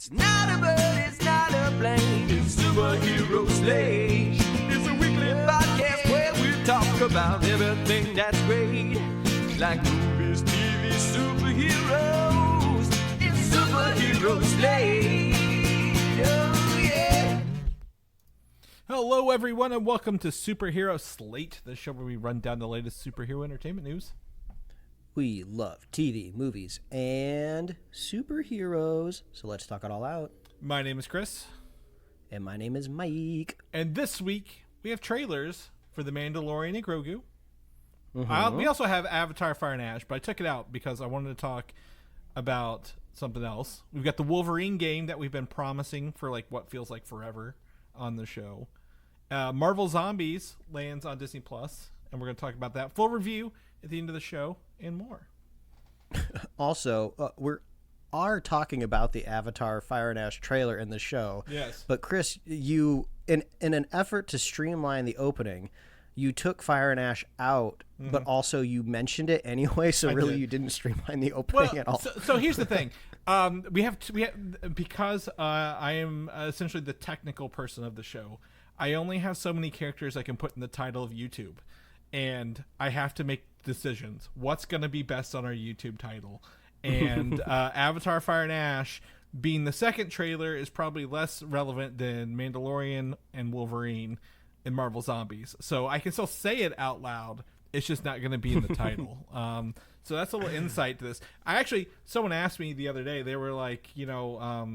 It's not a bird, it's not a plane, it's Superhero Slate. It's a weekly podcast where we talk about everything that's great, like movies, TV, superheroes. It's Superhero Slate. Oh yeah. Hello everyone and welcome to Superhero Slate, the show where we run down the latest superhero entertainment news. We love TV, movies, and superheroes, so let's talk it all out. My name is Chris. And my name is Mike. And this week, we have trailers for The Mandalorian and Grogu. Mm-hmm. We also have Avatar, Fire and Ash, but I took it out because I wanted to talk about something else. We've got the Wolverine game that we've been promising for like what feels like forever on the show. Marvel Zombies lands on Disney Plus, and we're going to talk about that. Full review at the end of the show and more. Also, we are talking about the Avatar Fire and Ash trailer in the show. Yes. But Chris, you in an effort to streamline the opening, you took Fire and Ash out, but also you mentioned it anyway. So you didn't streamline the opening at all. So here's the thing: we have because I am essentially the technical person of the show. I only have so many characters I can put in the title of YouTube, and I have to make decisions. What's going to be best on our YouTube title? And Avatar: Fire and Ash being the second trailer is probably less relevant than Mandalorian and Wolverine and Marvel Zombies. So I can still say it out loud. It's just not going to be in the title. So that's a little insight to this. Someone asked me the other day, they were like, how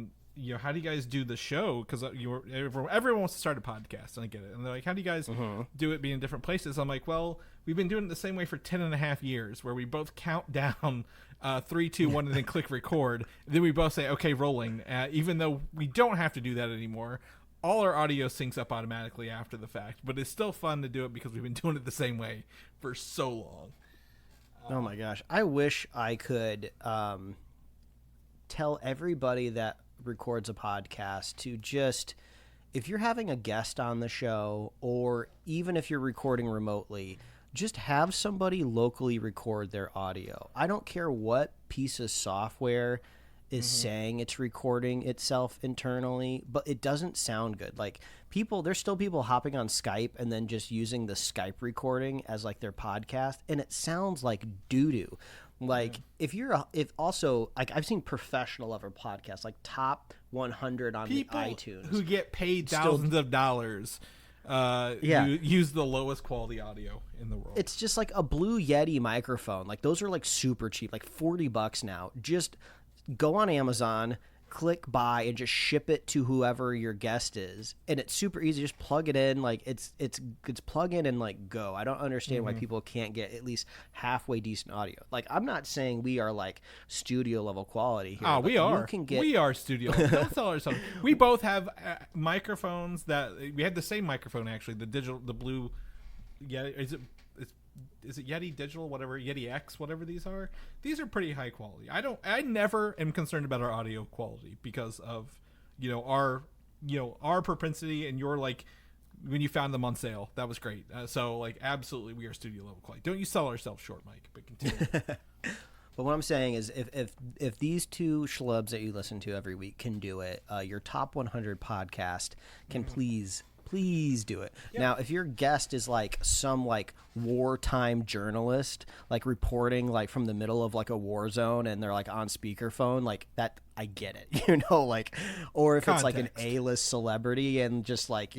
do you guys do the show? Because everyone wants to start a podcast, and I get it. And they're like, how do you guys do it being in different places? I'm like, well, we've been doing it the same way for 10 and a half years, where we both count down 3, 2, 1, and then click record. Then we both say, okay, rolling. Even though we don't have to do that anymore, all our audio syncs up automatically after the fact. But it's still fun to do it because we've been doing it the same way for so long. Oh my gosh. I wish I could tell everybody that records a podcast to just, if you're having a guest on the show, or even if you're recording remotely, just have somebody locally record their audio. I don't care what piece of software is saying it's recording itself internally, but it doesn't sound good. Like, there's still people hopping on Skype and then just using the Skype recording as like their podcast, and it sounds like doo-doo. Like, if I've seen professional level podcasts, like top 100 on people the iTunes, who get paid thousands of dollars use the lowest quality audio in the world. It's just like a Blue Yeti microphone. Like, those are like super cheap, like $40 now. Just go on Amazon, click buy, and just ship it to whoever your guest is, and it's super easy. Just plug it in, like it's plug in and like go. I don't understand why people can't get at least halfway decent audio. Like, I'm not saying we are like studio level quality here. We are. We are studio level. Don't sell ourselves. We both have microphones that we had the same microphone actually. The blue. Yeah, is it Yeti Digital, whatever, Yeti X, whatever these are? These are pretty high quality. I never am concerned about our audio quality because of, our propensity, and your, like, when you found them on sale, that was great. So, like, absolutely, we are studio level quality. Don't you sell ourselves short, Mike, but continue. But what I'm saying is, if these two schlubs that you listen to every week can do it, your top 100 podcast can please do it. Yep. Now, if your guest is like some like wartime journalist, like reporting like from the middle of like a war zone, and they're like on speakerphone, like that, I get it, like, or if Context. It's like an A-list celebrity and just like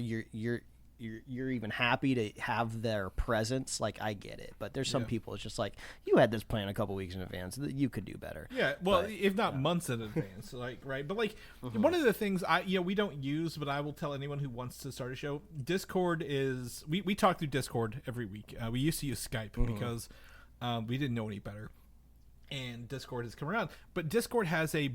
you're even happy to have their presence, like, I get it. But there's some people, it's just like, you had this plan a couple weeks in advance, that you could do better. Yeah, well, if not months in advance, like, right? But like, one of the things we don't use, but I will tell anyone who wants to start a show, Discord is, we talk through Discord every week. We used to use Skype because we didn't know any better, and Discord has come around. But Discord has a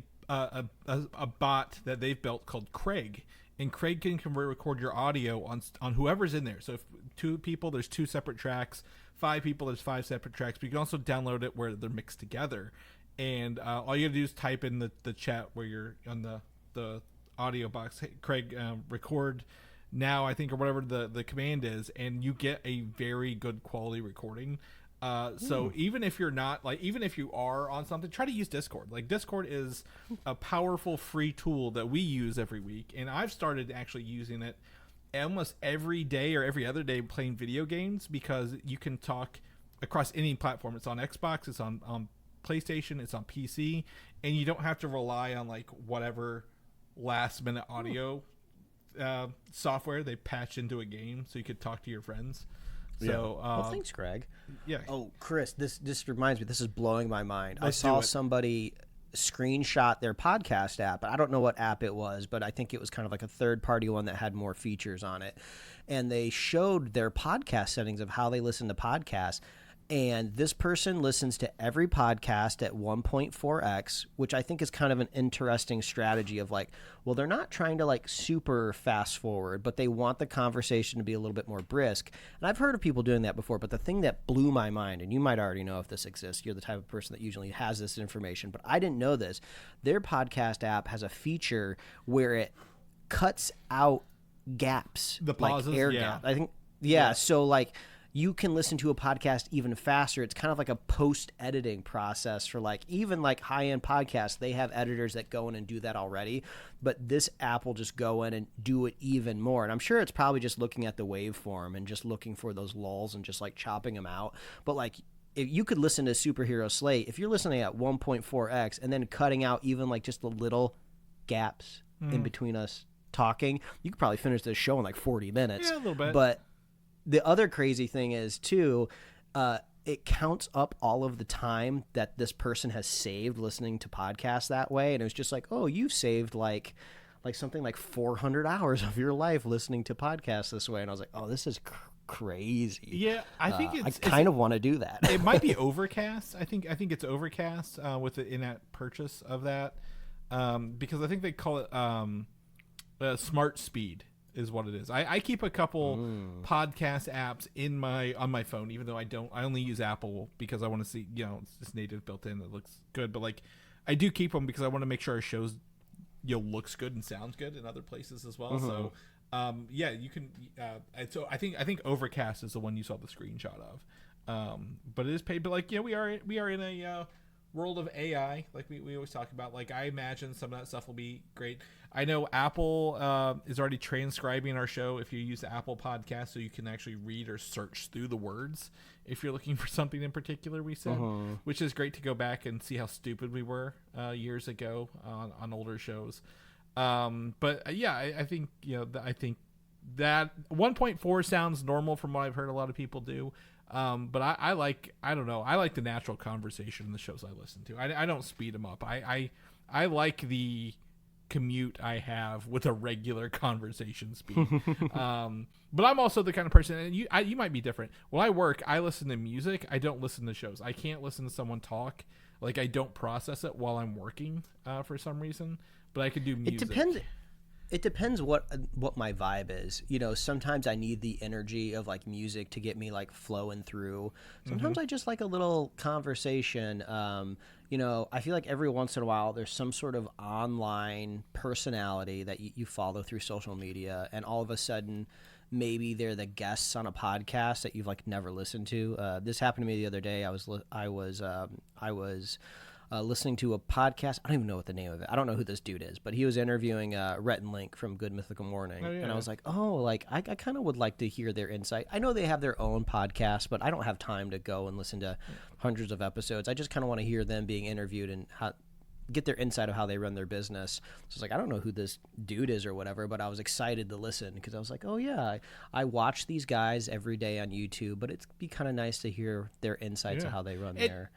bot that they've built called Craig. And Craig can record your audio on whoever's in there. So if 2 people, there's 2 separate tracks. 5 people, there's 5 separate tracks. But you can also download it where they're mixed together. And all you have to do is type in the chat where you're on the audio box. Hey, Craig, record now, I think, or whatever the command is. And you get a very good quality recording. So even if you're not even if you are on something, try to use Discord. Like Discord is a powerful free tool that we use every week, and I've started actually using it almost every day or every other day playing video games, because you can talk across any platform. It's on Xbox, it's on PlayStation, it's on PC, and you don't have to rely on like whatever last minute audio software they patch into a game so you could talk to your friends. So well, thanks, Greg. Yeah. Oh, Chris, this reminds me, this is blowing my mind. I saw somebody screenshot their podcast app. I don't know what app it was, but I think it was kind of like a third-party one that had more features on it. And they showed their podcast settings of how they listen to podcasts. And this person listens to every podcast at 1.4x, which I think is kind of an interesting strategy of like, well, they're not trying to like super fast forward, but they want the conversation to be a little bit more brisk. And I've heard of people doing that before, but the thing that blew my mind, and you might already know if this exists, you're the type of person that usually has this information, but I didn't know this. Their podcast app has a feature where it cuts out gaps, the pauses, like air gap. I think, yeah. So like, you can listen to a podcast even faster. It's kind of like a post-editing process for like even like high-end podcasts. They have editors that go in and do that already, but this app will just go in and do it even more. And I'm sure it's probably just looking at the waveform and just looking for those lulls and just like chopping them out. But like if you could listen to Superhero Slate, if you're listening at 1.4x and then cutting out even like just the little gaps in between us talking, you could probably finish this show in like 40 minutes. Yeah, a little bit. But the other crazy thing is, too, it counts up all of the time that this person has saved listening to podcasts that way. And it was just like, oh, you've saved like something like 400 hours of your life listening to podcasts this way. And I was like, oh, this is crazy. Yeah, I think I kind of want to do that. It might be Overcast. I think it's Overcast with the in-app purchase of that, because I think they call it Smart Speed is what it is. I keep a couple podcast apps on my phone, even though I only use Apple because I want to see, it's just native built in. It looks good, but like I do keep them because I want to make sure our shows looks good and sounds good in other places as well. So yeah, you can so I think Overcast is the one you saw the screenshot of, but it is paid. But like we are in a world of AI, like we always talk about. Like I imagine some of that stuff will be great. I know Apple is already transcribing our show if you use the Apple podcast, so you can actually read or search through the words if you're looking for something in particular we said, which is great to go back and see how stupid we were years ago on older shows. But yeah, I think I think that 1.4 sounds normal from what I've heard a lot of people do. But I like the natural conversation in the shows I listen to. I don't speed them up. I like the commute I have with a regular conversation speed. But I'm also the kind of person, and you might be different. When I work, I listen to music. I don't listen to shows. I can't listen to someone talk. Like I don't process it while I'm working for some reason. But I could do music. It depends what my vibe is. Sometimes I need the energy of like music to get me like flowing through. Sometimes I just like a little conversation. I feel like every once in a while there's some sort of online personality that you follow through social media, and all of a sudden maybe they're the guests on a podcast that you've like never listened to. This happened to me the other day. I was listening to a podcast. I don't even know what the name of it. I don't know who this dude is, but he was interviewing Rhett and Link from Good Mythical Morning. And I was like, I kind of would like to hear their insight. I know they have their own podcast, but I don't have time to go and listen to hundreds of episodes. I just kind of want to hear them being interviewed and get their insight of how they run their business. So it's like, I don't know who this dude is or whatever, but I was excited to listen because I was like, oh yeah, I watch these guys every day on YouTube, but it'd be kind of nice to hear their insights of how they run their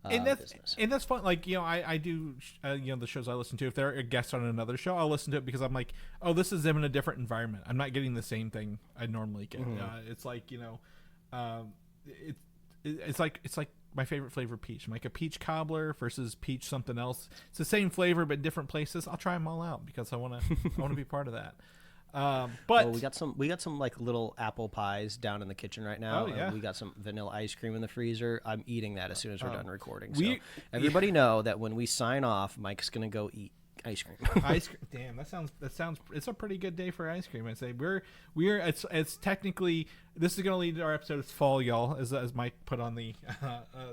business. And that's fun. Like, I do, the shows I listen to, if they're a guest on another show, I'll listen to it because I'm like, oh, this is them in a different environment. I'm not getting the same thing I normally get. It's like, it's like my favorite flavor peach. I'm like a peach cobbler versus peach something else. It's the same flavor, but different places. I'll try them all out because I want to be part of that. But we got some like little apple pies down in the kitchen right now. Oh, yeah. We got some vanilla ice cream in the freezer. I'm eating that as soon as we're done recording. So everybody know that when we sign off, Mike's gonna go eat Ice cream. Ice cream. Damn, that sounds. It's a pretty good day for ice cream. I say we're. It's technically. This is going to lead to our episode. It's fall, y'all, as Mike put on the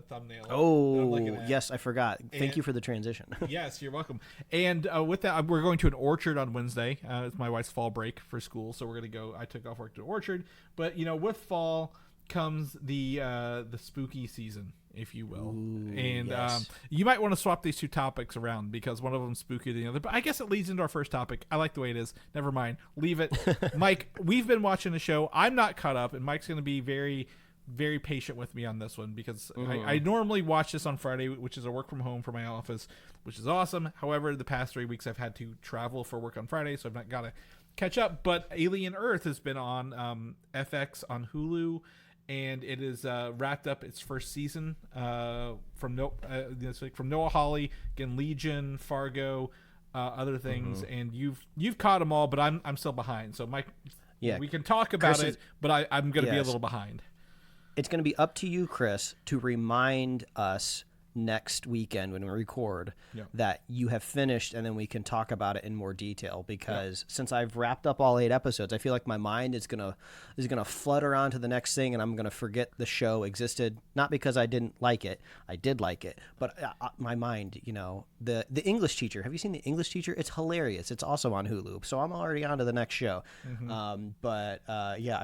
thumbnail. Oh, yes, I forgot. Thank you for the transition. Yes, you're welcome. And with that, we're going to an orchard on Wednesday. It's my wife's fall break for school, so we're going to go. I took off work to an orchard, but with fall comes the spooky season, if you will. Ooh, and yes. You might want to swap these two topics around because one of them's spooky than the other. But I guess it leads into our first topic. I like the way it is. Never mind. Leave it. Mike, we've been watching the show. I'm not caught up, and Mike's going to be very, very patient with me on this one because I normally watch this on Friday, which is a work from home for my office, which is awesome. However, the past 3 weeks I've had to travel for work on Friday, so I've not got to catch up. But Alien Earth has been on FX on Hulu. And it is wrapped up its first season from Noah Hawley, again Legion, Fargo, other things, and you've caught them all, but I'm still behind. So Mike, we can talk about it, but I'm going to be a little behind. It's going to be up to you, Chris, to remind us next weekend when we record that you have finished, and then we can talk about it in more detail, because since I've wrapped up all 8 episodes, I feel like my mind is gonna flutter on to the next thing, and I'm gonna forget the show existed. Not because I didn't like it, I did like it, but my mind, the English Teacher. Have you seen the English Teacher? It's hilarious. It's also on Hulu, so I'm already on to the next show. I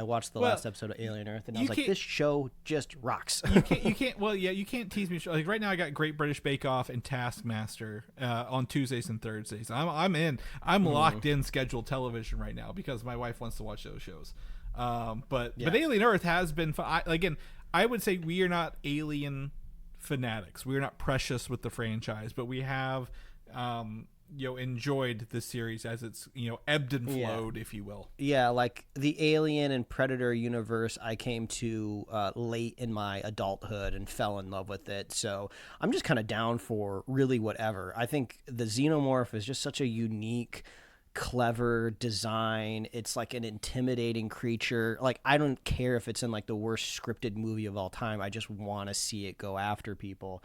watched the last episode of Alien Earth, and I was like, this show just rocks. You can't tease me. Like right now, I got Great British Bake Off and Taskmaster on Tuesdays and Thursdays. I'm in. I'm locked in scheduled television right now because my wife wants to watch those shows. But Alien Earth has been fun. I would say we are not Alien fanatics. We are not precious with the franchise, but we have enjoyed the series as it's ebbed and flowed, if you will. Yeah, like the Alien and Predator universe I came to late in my adulthood and fell in love with it. So I'm just kind of down for really whatever. I think the Xenomorph is just such a unique, clever design. It's like an intimidating creature. Like, I don't care if it's in like the worst scripted movie of all time. I just want to see it go after people.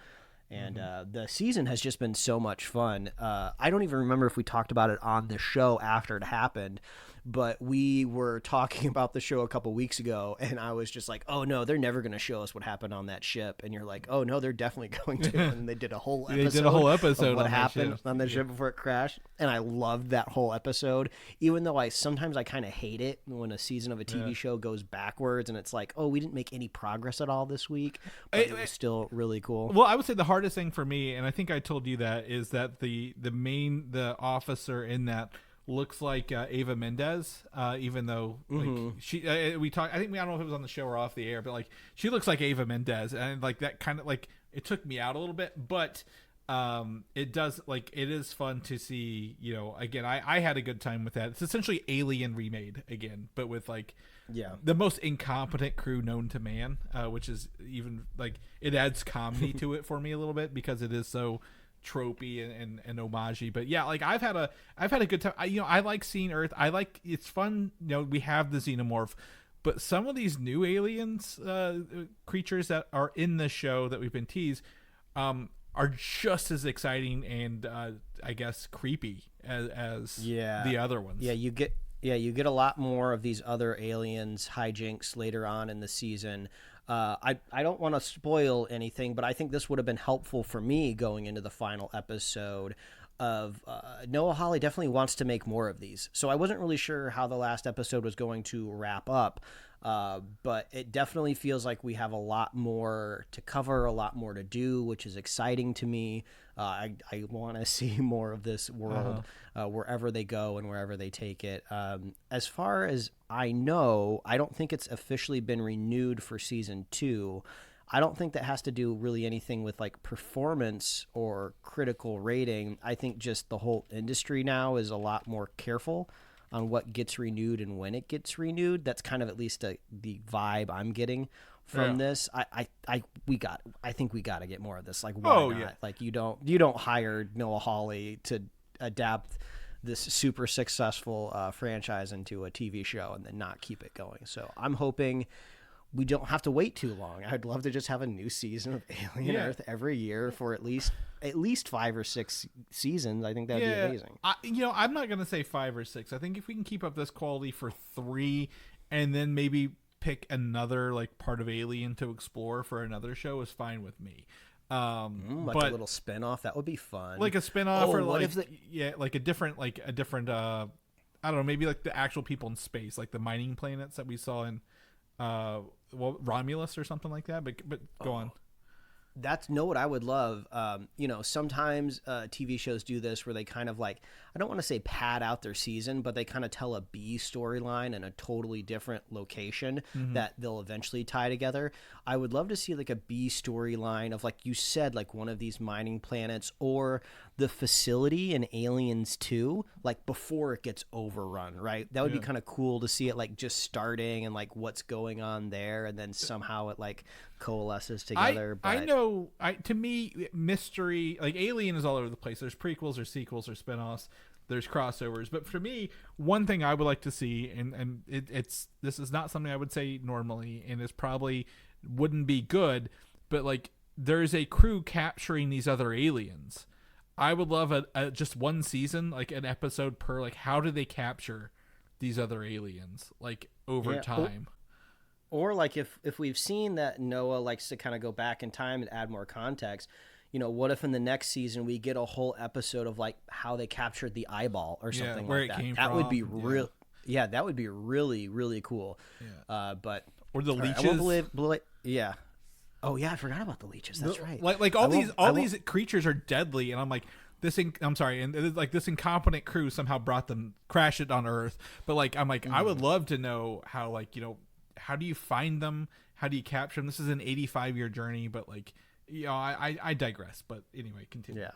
And the season has just been so much fun. I don't even remember if we talked about it on the show after it happened, but we were talking about the show a couple weeks ago, and I was just like, oh, no, they're never going to show us what happened on that ship. And you're like, oh, no, they're definitely going to. And they did a whole episode, of what happened on the ship before it crashed. And I loved that whole episode, even though sometimes I kind of hate it when a season of a TV show goes backwards and it's like, oh, we didn't make any progress at all this week. But it was still really cool. Well, I would say the hardest thing for me, and I think I told you that, is that the officer in that looks like Ava Mendez, even though she we talked. I think I don't know if it was on the show or off the air, but like she looks like Ava Mendez, and like that kind of like it took me out a little bit, but it does, like, it is fun to see. Again, I had a good time with that. It's essentially Alien remade again, but with like the most incompetent crew known to man, which is even like it adds comedy to it for me a little bit because it is so tropey and homage-y. But yeah, like I've had a good time. I like seeing Earth. It's fun. We have the Xenomorph, but some of these new aliens, creatures that are in the show that we've been teased, are just as exciting and I guess creepy as the other ones. Yeah, you get a lot more of these other aliens hijinks later on in the season. I don't want to spoil anything, but I think this would have been helpful for me going into the final episode of Noah Hawley definitely wants to make more of these. So I wasn't really sure how the last episode was going to wrap up, but it definitely feels like we have a lot more to cover, a lot more to do, which is exciting to me. I want to see more of this world wherever they go and wherever they take it. As far as I know, I don't think it's officially been renewed for season 2. I don't think that has to do really anything with like performance or critical rating. I think just the whole industry now is a lot more careful on what gets renewed and when it gets renewed. That's kind of at least the vibe I'm getting from this. I think we got to get more of this. Like, why not? Yeah. Like, you don't hire Noah Hawley to adapt this super successful franchise into a TV show and then not keep it going. So I'm hoping we don't have to wait too long. I'd love to just have a new season of Alien Earth every year for at least 5 or 6 seasons. I think that'd be amazing. I'm not gonna say 5 or 6. I think if we can keep up this quality for 3, and then maybe pick another like part of Alien to explore for another show is fine with me. Like but a little spin-off, that would be fun. Like a spin-off, or what like if like a different I don't know, maybe like the actual people in space, like the mining planets that we saw in Romulus or something like that. But go on. Know what I would love. Sometimes TV shows do this where they kind of like, I don't want to say pad out their season, but they kind of tell a B storyline in a totally different location that they'll eventually tie together. I would love to see like a B storyline of, like you said, like one of these mining planets or the facility in Aliens 2, like before it gets overrun, right? That would be kind of cool to see it like just starting and like what's going on there, and then somehow it like coalesces together. I know, to me, mystery, like Alien is all over the place. There's prequels or sequels or spinoffs. There's crossovers. But for me, one thing I would like to see, and this is not something I would say normally, and it's probably wouldn't be good, but like there's a crew capturing these other aliens. I would love a just one season, like an episode per, like how do they capture these other aliens, like over time. Or like if we've seen that Noah likes to kind of go back in time and add more context, what if in the next season we get a whole episode of like how they captured the eyeball or something where like it that? came that from. would be real. Yeah, that would be really, really cool. Yeah. But or the leeches. I won't believe. Yeah. Oh yeah, I forgot about the leeches. That's right. Like all these creatures are deadly, and I'm like, and like this incompetent crew somehow brought them, crashed it on Earth. But like, I'm like, I would love to know how, like, how do you find them? How do you capture them? This is an 85-year journey, but like, I digress. But anyway, continue. Yeah.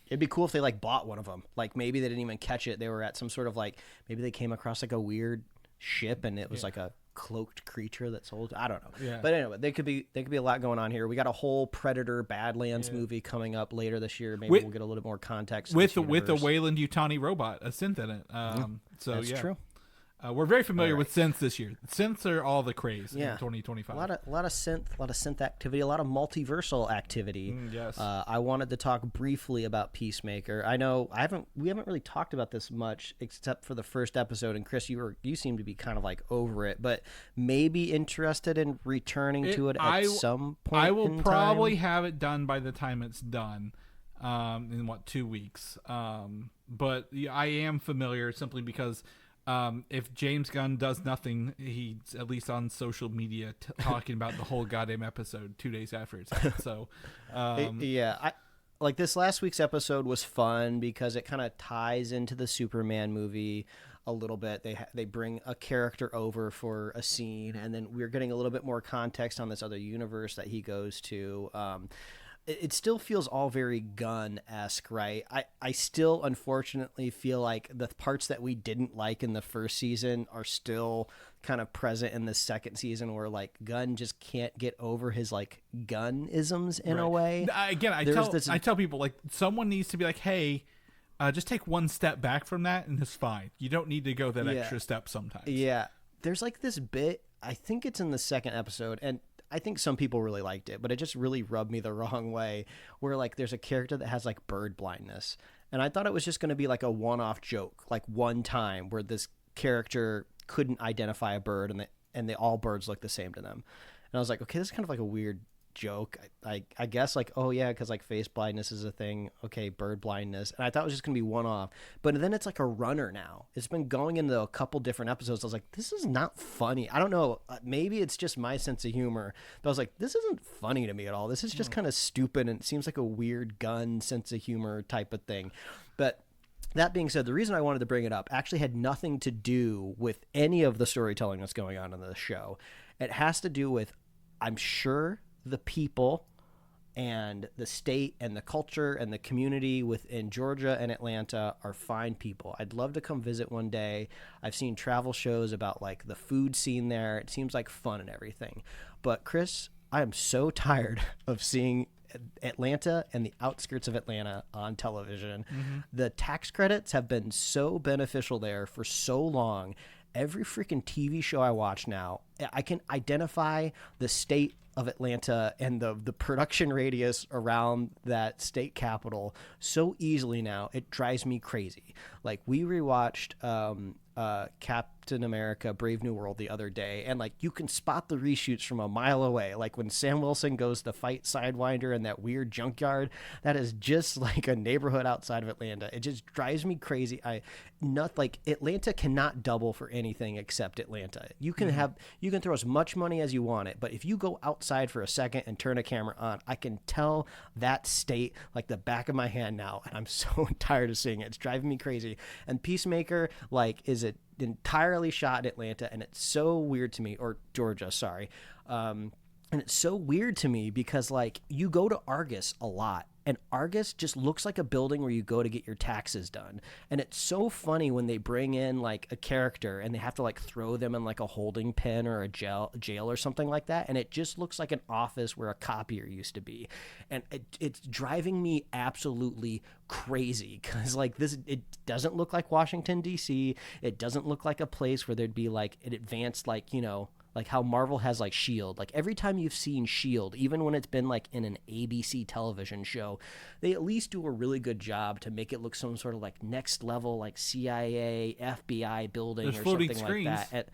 It'd be cool if they like bought one of them. Like maybe they didn't even catch it. They were at some sort of like, maybe they came across like a weird ship and it was like a cloaked creature that sold. I don't know. Yeah. But anyway, there could be a lot going on here. We got a whole Predator Badlands movie coming up later this year. Maybe we'll get a little bit more context with the Wayland Yutani robot, a synth in it. So that's true. We're very familiar with synths this year. Synths are all the craze in 2025. A lot of synth activity, a lot of multiversal activity. Yes. I wanted to talk briefly about Peacemaker. I know we haven't really talked about this much except for the first episode. And Chris, you seem to be kind of like over it, but maybe interested in returning to it at some point. I will probably have it done by the time it's done. In 2 weeks. But I am familiar simply because. If James Gunn does nothing, he's at least on social media talking about the whole goddamn episode 2 days after it's out. So, I like this last week's episode was fun because it kind of ties into the Superman movie a little bit. They bring a character over for a scene, and then we're getting a little bit more context on this other universe that he goes to. It still feels all very Gunn-esque, right? I still, unfortunately, feel like the parts that we didn't like in the first season are still kind of present in the second season, where like Gunn just can't get over his like Gunn-isms in a way. Again, I tell people, like, someone needs to be like, hey, just take one step back from that and it's fine. You don't need to go that extra step sometimes. Yeah. There's like this bit, I think it's in the second episode, and I think some people really liked it, but it just really rubbed me the wrong way, where like there's a character that has like bird blindness. And I thought it was just going to be like a one-off joke, like one time where this character couldn't identify a bird and all birds look the same to them. And I was like, okay, this is kind of like a weird joke. I guess like, oh yeah, because like face blindness is a thing. Okay, bird blindness. And I thought it was just gonna be one off, but then it's like a runner now. It's been going into a couple different episodes. I was like, this is not funny. I don't know, maybe it's just my sense of humor, but I was like, this isn't funny to me at all. This is just kind of stupid, and it seems like a weird Gunn sense of humor type of thing. But that being said, the reason I wanted to bring it up actually had nothing to do with any of the storytelling that's going on in the show. It has to do with, I'm sure, the people and the state and the culture and the community within Georgia and Atlanta are fine people. I'd love to come visit one day. I've seen travel shows about like the food scene there. It seems like fun and everything. But Chris, I am so tired of seeing Atlanta and the outskirts of Atlanta on television. The tax credits have been so beneficial there for so long. Every freaking TV show I watch now, I can identify the state of Atlanta and the production radius around that state capital so easily now. It drives me crazy. Like, we rewatched Captain America Brave New World the other day, and like, you can spot the reshoots from a mile away. Like, when Sam Wilson goes to fight Sidewinder in that weird junkyard, that is just like a neighborhood outside of Atlanta. It just drives me crazy. Like, Atlanta cannot double for anything except Atlanta. You can you can throw as much money as you want it, but if you go outside for a second and turn a camera on, I can tell that state like the back of my hand now, and I'm so tired of seeing it. It's driving me crazy. And Peacemaker, like, is it entirely shot in Atlanta, and it's so weird to me, or Georgia, sorry. And it's so weird to me because, like, you go to Argus a lot, and Argus just looks like a building where you go to get your taxes done. And it's so funny when they bring in, like, a character and they have to, like, throw them in, like, a holding pen or a jail or something like that. And it just looks like an office where a copier used to be. And it's driving me absolutely crazy because, like, it doesn't look like Washington, D.C. It doesn't look like a place where there'd be, like, an advanced, like, you know, like how Marvel has like S.H.I.E.L.D. Like, every time you've seen S.H.I.E.L.D., even when it's been like in an ABC television show, they at least do a really good job to make it look some sort of like next level, like CIA, FBI building. There's or something screens. Like that.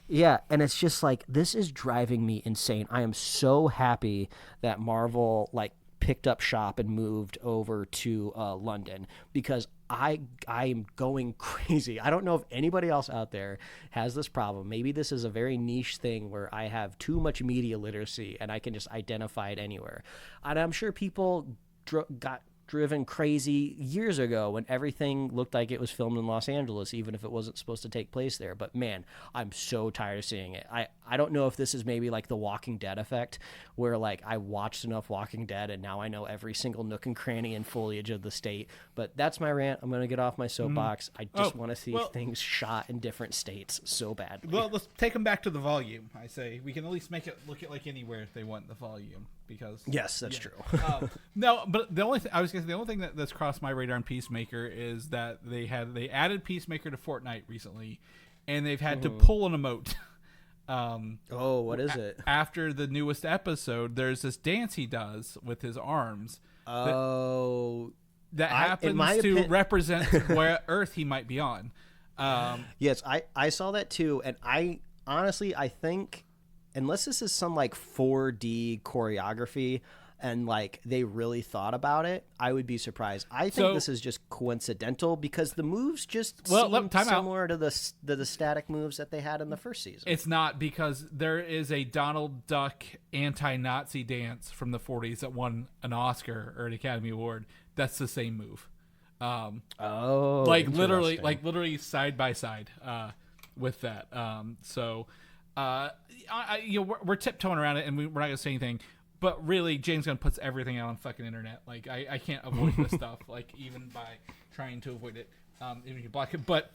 Yeah, and it's just like, this is driving me insane. I am so happy that Marvel like picked up shop and moved over to London, because I'm going crazy. I don't know if anybody else out there has this problem. Maybe this is a very niche thing where I have too much media literacy and I can just identify it anywhere. And I'm sure people got driven crazy years ago when everything looked like it was filmed in Los Angeles, even if it wasn't supposed to take place there. But man, I'm so tired of seeing it. I don't know if this is maybe like the Walking Dead effect, where like I watched enough Walking Dead and now I know every single nook and cranny and foliage of the state. But that's my rant. I'm going to get off my soapbox. I just want to see things shot in different states so badly. Well, let's take them back to the volume. I say we can at least make it look like anywhere if they want the volume. Because yes, that's true. No, but the only the only thing that's crossed my radar on Peacemaker is that they added Peacemaker to Fortnite recently, and they've had to pull an emote. What is it? After the newest episode, there's this dance he does with his arms. That happens to represent where Earth he might be on. Yes, I saw that too, and I honestly think, unless this is some like 4D choreography and like they really thought about it, I would be surprised. I think this is just coincidental because the moves just seem similar to the static moves that they had in the first season. It's not, because there is a Donald Duck anti-Nazi dance from the 40s that won an Oscar or an Academy Award. That's the same move. Literally side by side with that. We're tiptoeing around it, and we're not gonna say anything. But really, James Gunn puts everything out on fucking internet. Like, I can't avoid this stuff. Like, even by trying to avoid it, even if you block it. But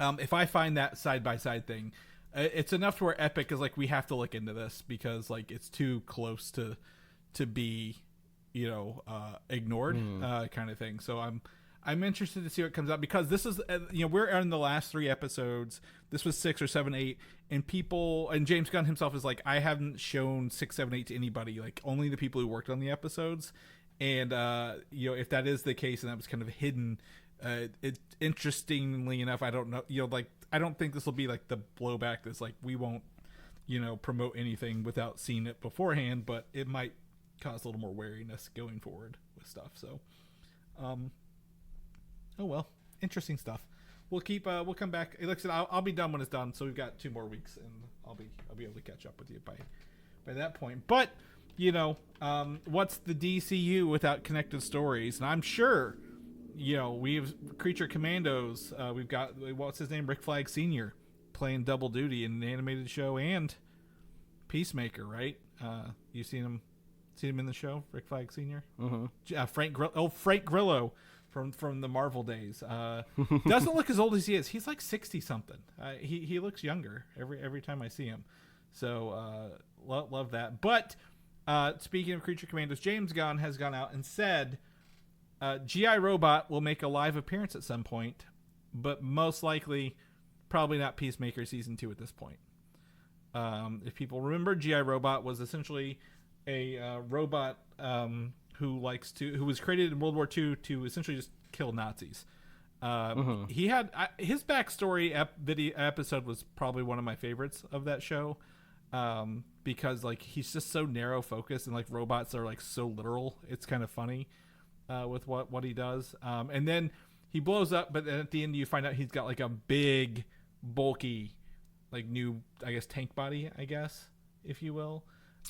if I find that side by side thing, it's enough to where Epic is like, we have to look into this because like it's too close to be, ignored, kind of thing. So I'm interested to see what comes out, because this is, we're in the last 3 episodes. This was 6 or 7, 8, and James Gunn himself is like, I haven't shown 6, 7, 8 to anybody, like only the people who worked on the episodes. And, if that is the case and that was kind of hidden, interestingly enough, I don't know, I don't think this will be like the blowback that's like, we won't, promote anything without seeing it beforehand, but it might cause a little more wariness going forward with stuff. So, oh well, interesting stuff. We'll come back. Like I said, I'll be done when it's done. So we've got 2 more weeks, and I'll be able to catch up with you by that point. But what's the DCU without connected stories? And I'm sure, we have Creature Commandos. We've got, what's his name, Rick Flag Sr. playing double duty in the animated show and Peacemaker, right? You seen him in the show, Rick Flag Sr. Mm-hmm. Frank Grillo. From the Marvel days, doesn't look as old as he is. He's like 60 something. He looks younger every time I see him. So love that. But speaking of Creature Commandos, James Gunn has gone out and said G.I. Robot will make a live appearance at some point, but most likely probably not Peacemaker season 2 at this point. If people remember, GI Robot was essentially a robot who was created in World War II to essentially just kill Nazis. He had his backstory episode was probably one of my favorites of that show, because like he's just so narrow focused, and like robots are like so literal. It's kind of funny with what he does. And then he blows up, but then at the end you find out he's got like a big, bulky, like new, I guess, tank body, I guess, if you will.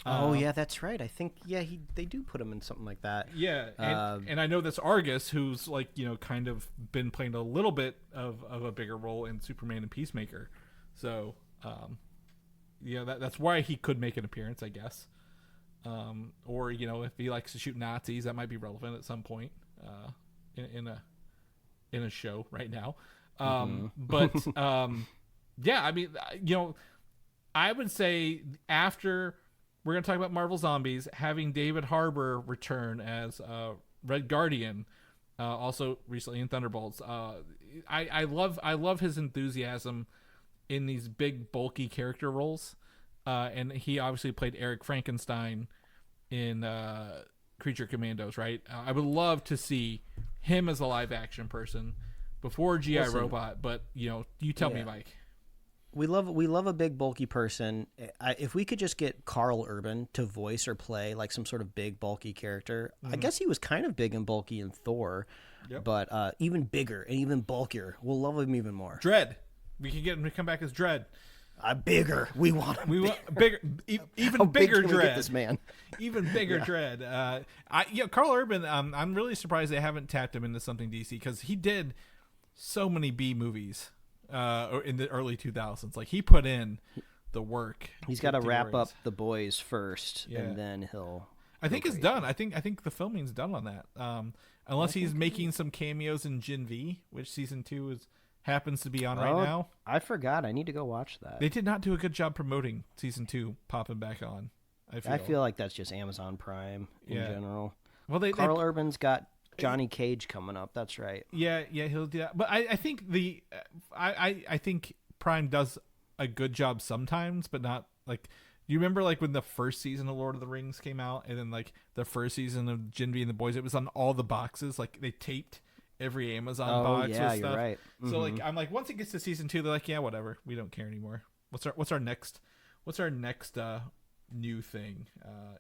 Oh yeah, that's right. I think they do put him in something like that. Yeah, and I know that's Argus, who's like, you know, kind of been playing a little bit of a bigger role in Superman and Peacemaker. So, you know, that's why he could make an appearance, I guess. Or, you know, if he likes to shoot Nazis, that might be relevant at some point in a show right now. But yeah, I mean, you know, I would say after we're going to talk about Marvel Zombies, having David Harbour return as Red Guardian, also recently in Thunderbolts. I love his enthusiasm in these big, bulky character roles. And he obviously played Eric Frankenstein in Creature Commandos, right? I would love to see him as a live action person before GI Robot, but you know, you tell me, Mike. We love a big bulky person. If we could just get Carl Urban to voice or play like some sort of big bulky character, I guess he was kind of big and bulky in Thor, but even bigger and even bulkier. We'll love him even more. Dread, we can get him to come back as Dread. Bigger. We want him. We want bigger, even How bigger big can Dread. we get this man? Even bigger Dread. Carl Urban. I'm really surprised they haven't tapped him into something DC, because he did so many B movies. In the early 2000s, like he put in the work. He's got to wrap up The Boys first, and then he'll. I think it's done. I think the filming's done on that. Unless he's making some cameos in Gen V, which season 2 happens to be on right now. I forgot. I need to go watch that. They did not do a good job promoting season 2 popping back on. I feel like that's just Amazon Prime in general. Well, Carl Urban's got Johnny Cage coming up. That's right. Yeah, he'll do that. But I think I think Prime does a good job sometimes, but not like. You remember like when the first season of Lord of the Rings came out, and then like the first season of Gen V and the Boys, it was on all the boxes. Like they taped every Amazon box. Yeah, with stuff. you're right. So like I'm like, once it gets to season 2, they're like, yeah, whatever, we don't care anymore. What's our next new thing?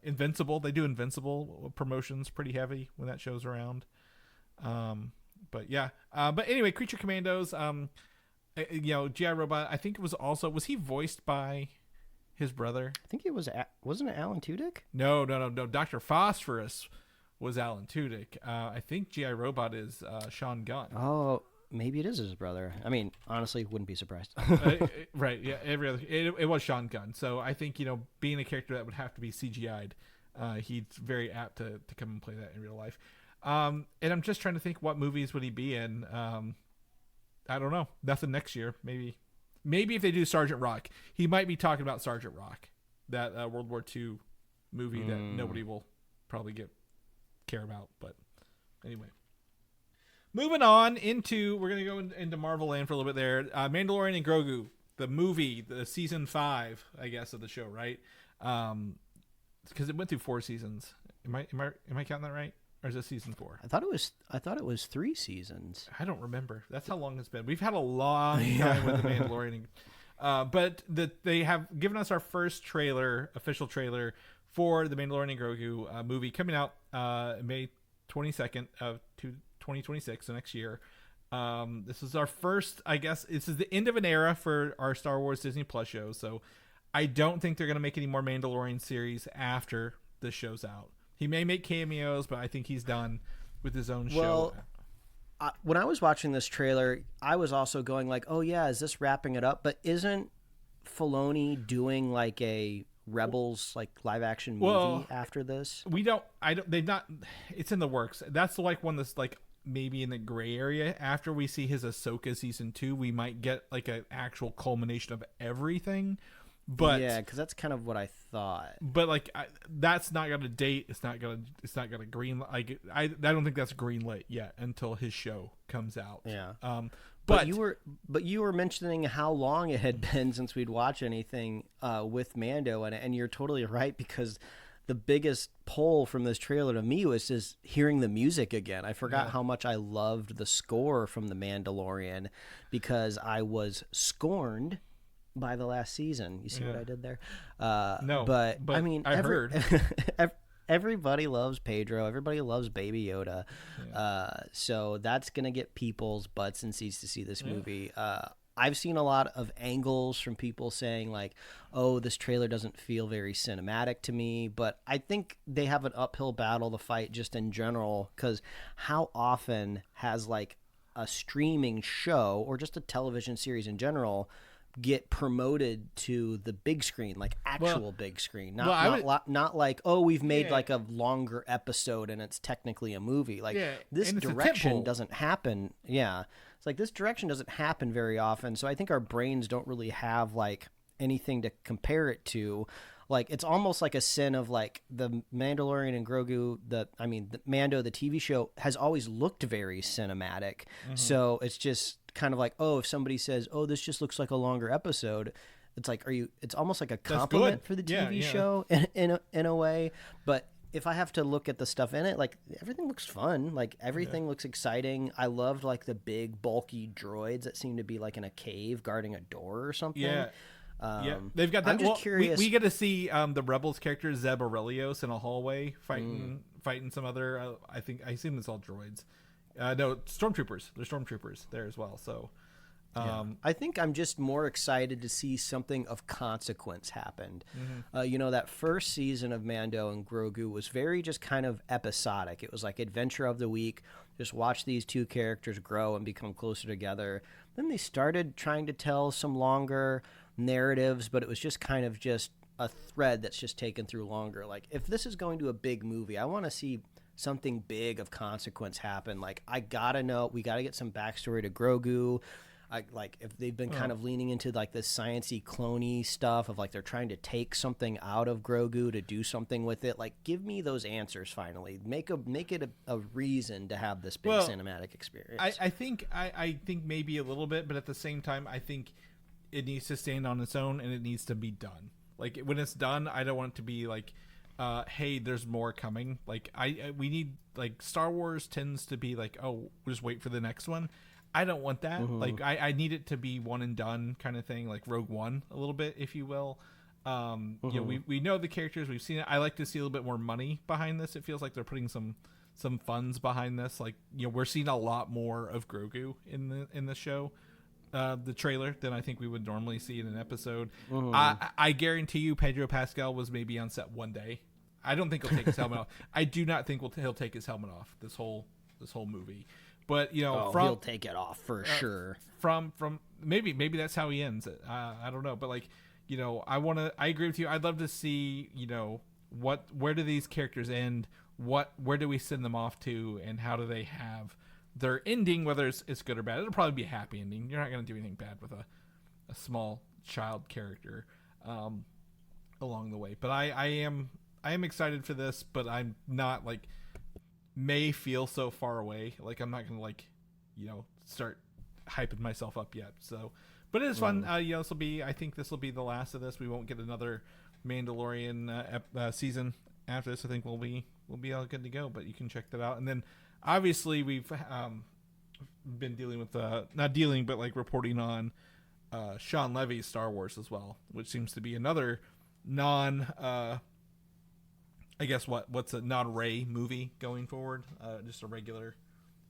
Invincible. They do Invincible promotions pretty heavy when that show's around. But yeah. But anyway, Creature Commandos. You know, GI Robot. I think it was he voiced by his brother? I think it wasn't it Alan Tudyk? No. Dr. Phosphorus was Alan Tudyk. I think GI Robot is Sean Gunn. Oh, maybe it is his brother. I mean, honestly, wouldn't be surprised. Right? Yeah. It was Sean Gunn. So I think, you know, being a character that would have to be CGI'd, he's very apt to come and play that in real life. And I'm just trying to think, what movies would he be in? I don't know. Nothing next year. Maybe if they do Sergeant Rock, he might be talking about Sergeant Rock, that World War II movie that nobody will probably care about. But anyway, moving on we're gonna go into Marvel Land for a little bit there. Mandalorian and Grogu, the movie, the season 5, I guess, of the show, right? Because it went through 4 seasons. Am I counting that right? Or is it season 4? I thought it was 3 seasons. I don't remember. That's how long it's been. We've had a long time with the Mandalorian. But they have given us our first official trailer for the Mandalorian and Grogu movie, coming out May 22nd of 2026, so next year. This is our first, I guess, this is the end of an era for our Star Wars Disney Plus shows. So I don't think they're going to make any more Mandalorian series after this show's out. He may make cameos, but I think he's done with his own show. When I was watching this trailer, I was also going like, oh yeah, is this wrapping it up? But isn't Filoni doing like a Rebels like live action movie after this? They've not, it's in the works. That's like one that's like maybe in the gray area. After we see his Ahsoka season 2, we might get like an actual culmination of everything. But yeah, because that's kind of what I thought. But like, that's not got a date. It's not got a green. Like, I don't think that's green lit yet until his show comes out. Yeah. But you were mentioning how long it had been since we'd watched anything with Mando, and you're totally right, because the biggest pull from this trailer to me was just hearing the music again. I forgot how much I loved the score from The Mandalorian, because I was scorned by the last season. You see what I did there? No, but I mean, I heard. Everybody loves Pedro. Everybody loves Baby Yoda. So that's going to get people's butts and seats to see this movie. I've seen a lot of angles from people saying like, oh, this trailer doesn't feel very cinematic to me. But I think they have an uphill battle to fight just in general, because how often has like a streaming show or just a television series in general get promoted to the big screen, like actual big screen, not like, oh, we've made like a longer episode and it's technically a movie. Like this direction doesn't happen. It's like this direction doesn't happen very often. So I think our brains don't really have like anything to compare it to. Like it's almost like a sin of like the Mandalorian and Grogu, the Mando, the TV show has always looked very cinematic. So it's just kind of like, oh, if somebody says, oh, this just looks like a longer episode, it's like, it's almost like a compliment for the TV show in a way. But if I have to look at the stuff in it, like everything looks fun, like everything looks exciting. I loved like the big bulky droids that seem to be like in a cave guarding a door or something. They've got that. I'm just curious. We get to see the Rebels character Zeb Aurelios in a hallway fighting some other. I assume it's all droids. No, stormtroopers. There's stormtroopers there as well. So, I think I'm just more excited to see something of consequence happen. That first season of Mando and Grogu was very just kind of episodic. It was like adventure of the week. Just watch these two characters grow and become closer together. Then they started trying to tell some longer narratives, but it was just kind of just a thread that's just taken through longer. Like if this is going to a big movie, I want to see something big of consequence happen. Like we got to get some backstory to Grogu. Like if they've been kind of leaning into like this sciencey cloney stuff of like they're trying to take something out of Grogu to do something with it. Like give me those answers finally. Make it a reason to have this big cinematic experience. I think maybe a little bit, but at the same time I think it needs to stand on its own and it needs to be done. Like when it's done, I don't want it to be like, hey, there's more coming. Like we need, like Star Wars tends to be like, oh, just wait for the next one. I don't want that. Like I need it to be one and done kind of thing, like Rogue One a little bit, if you will. We know the characters, we've seen it. I like to see a little bit more money behind this. It feels like they're putting some funds behind this. Like we're seeing a lot more of Grogu in the show. The trailer than I think we would normally see in an episode. I guarantee you Pedro Pascal was maybe on set one day. I don't think he'll take his helmet off. I do not think he'll take his helmet off this whole movie. But he'll take it off for sure. From maybe that's how he ends it. I don't know, but like I agree with you. I'd love to see where do these characters end? Where do we send them off to, and how do they have their ending, whether it's good or bad? It'll probably be a happy ending. You're not going to do anything bad with a small child character along the way. But I am excited for this, but I'm not like may feel so far away. Like I'm not going to start hyping myself up yet. So, but it is fun. I think this will be the last of this. We won't get another Mandalorian season after this. I think we'll be all good to go. But you can check that out, and then. Obviously, we've been dealing with reporting on Sean Levy's Star Wars as well, which seems to be another non-Rey movie going forward. Just a regular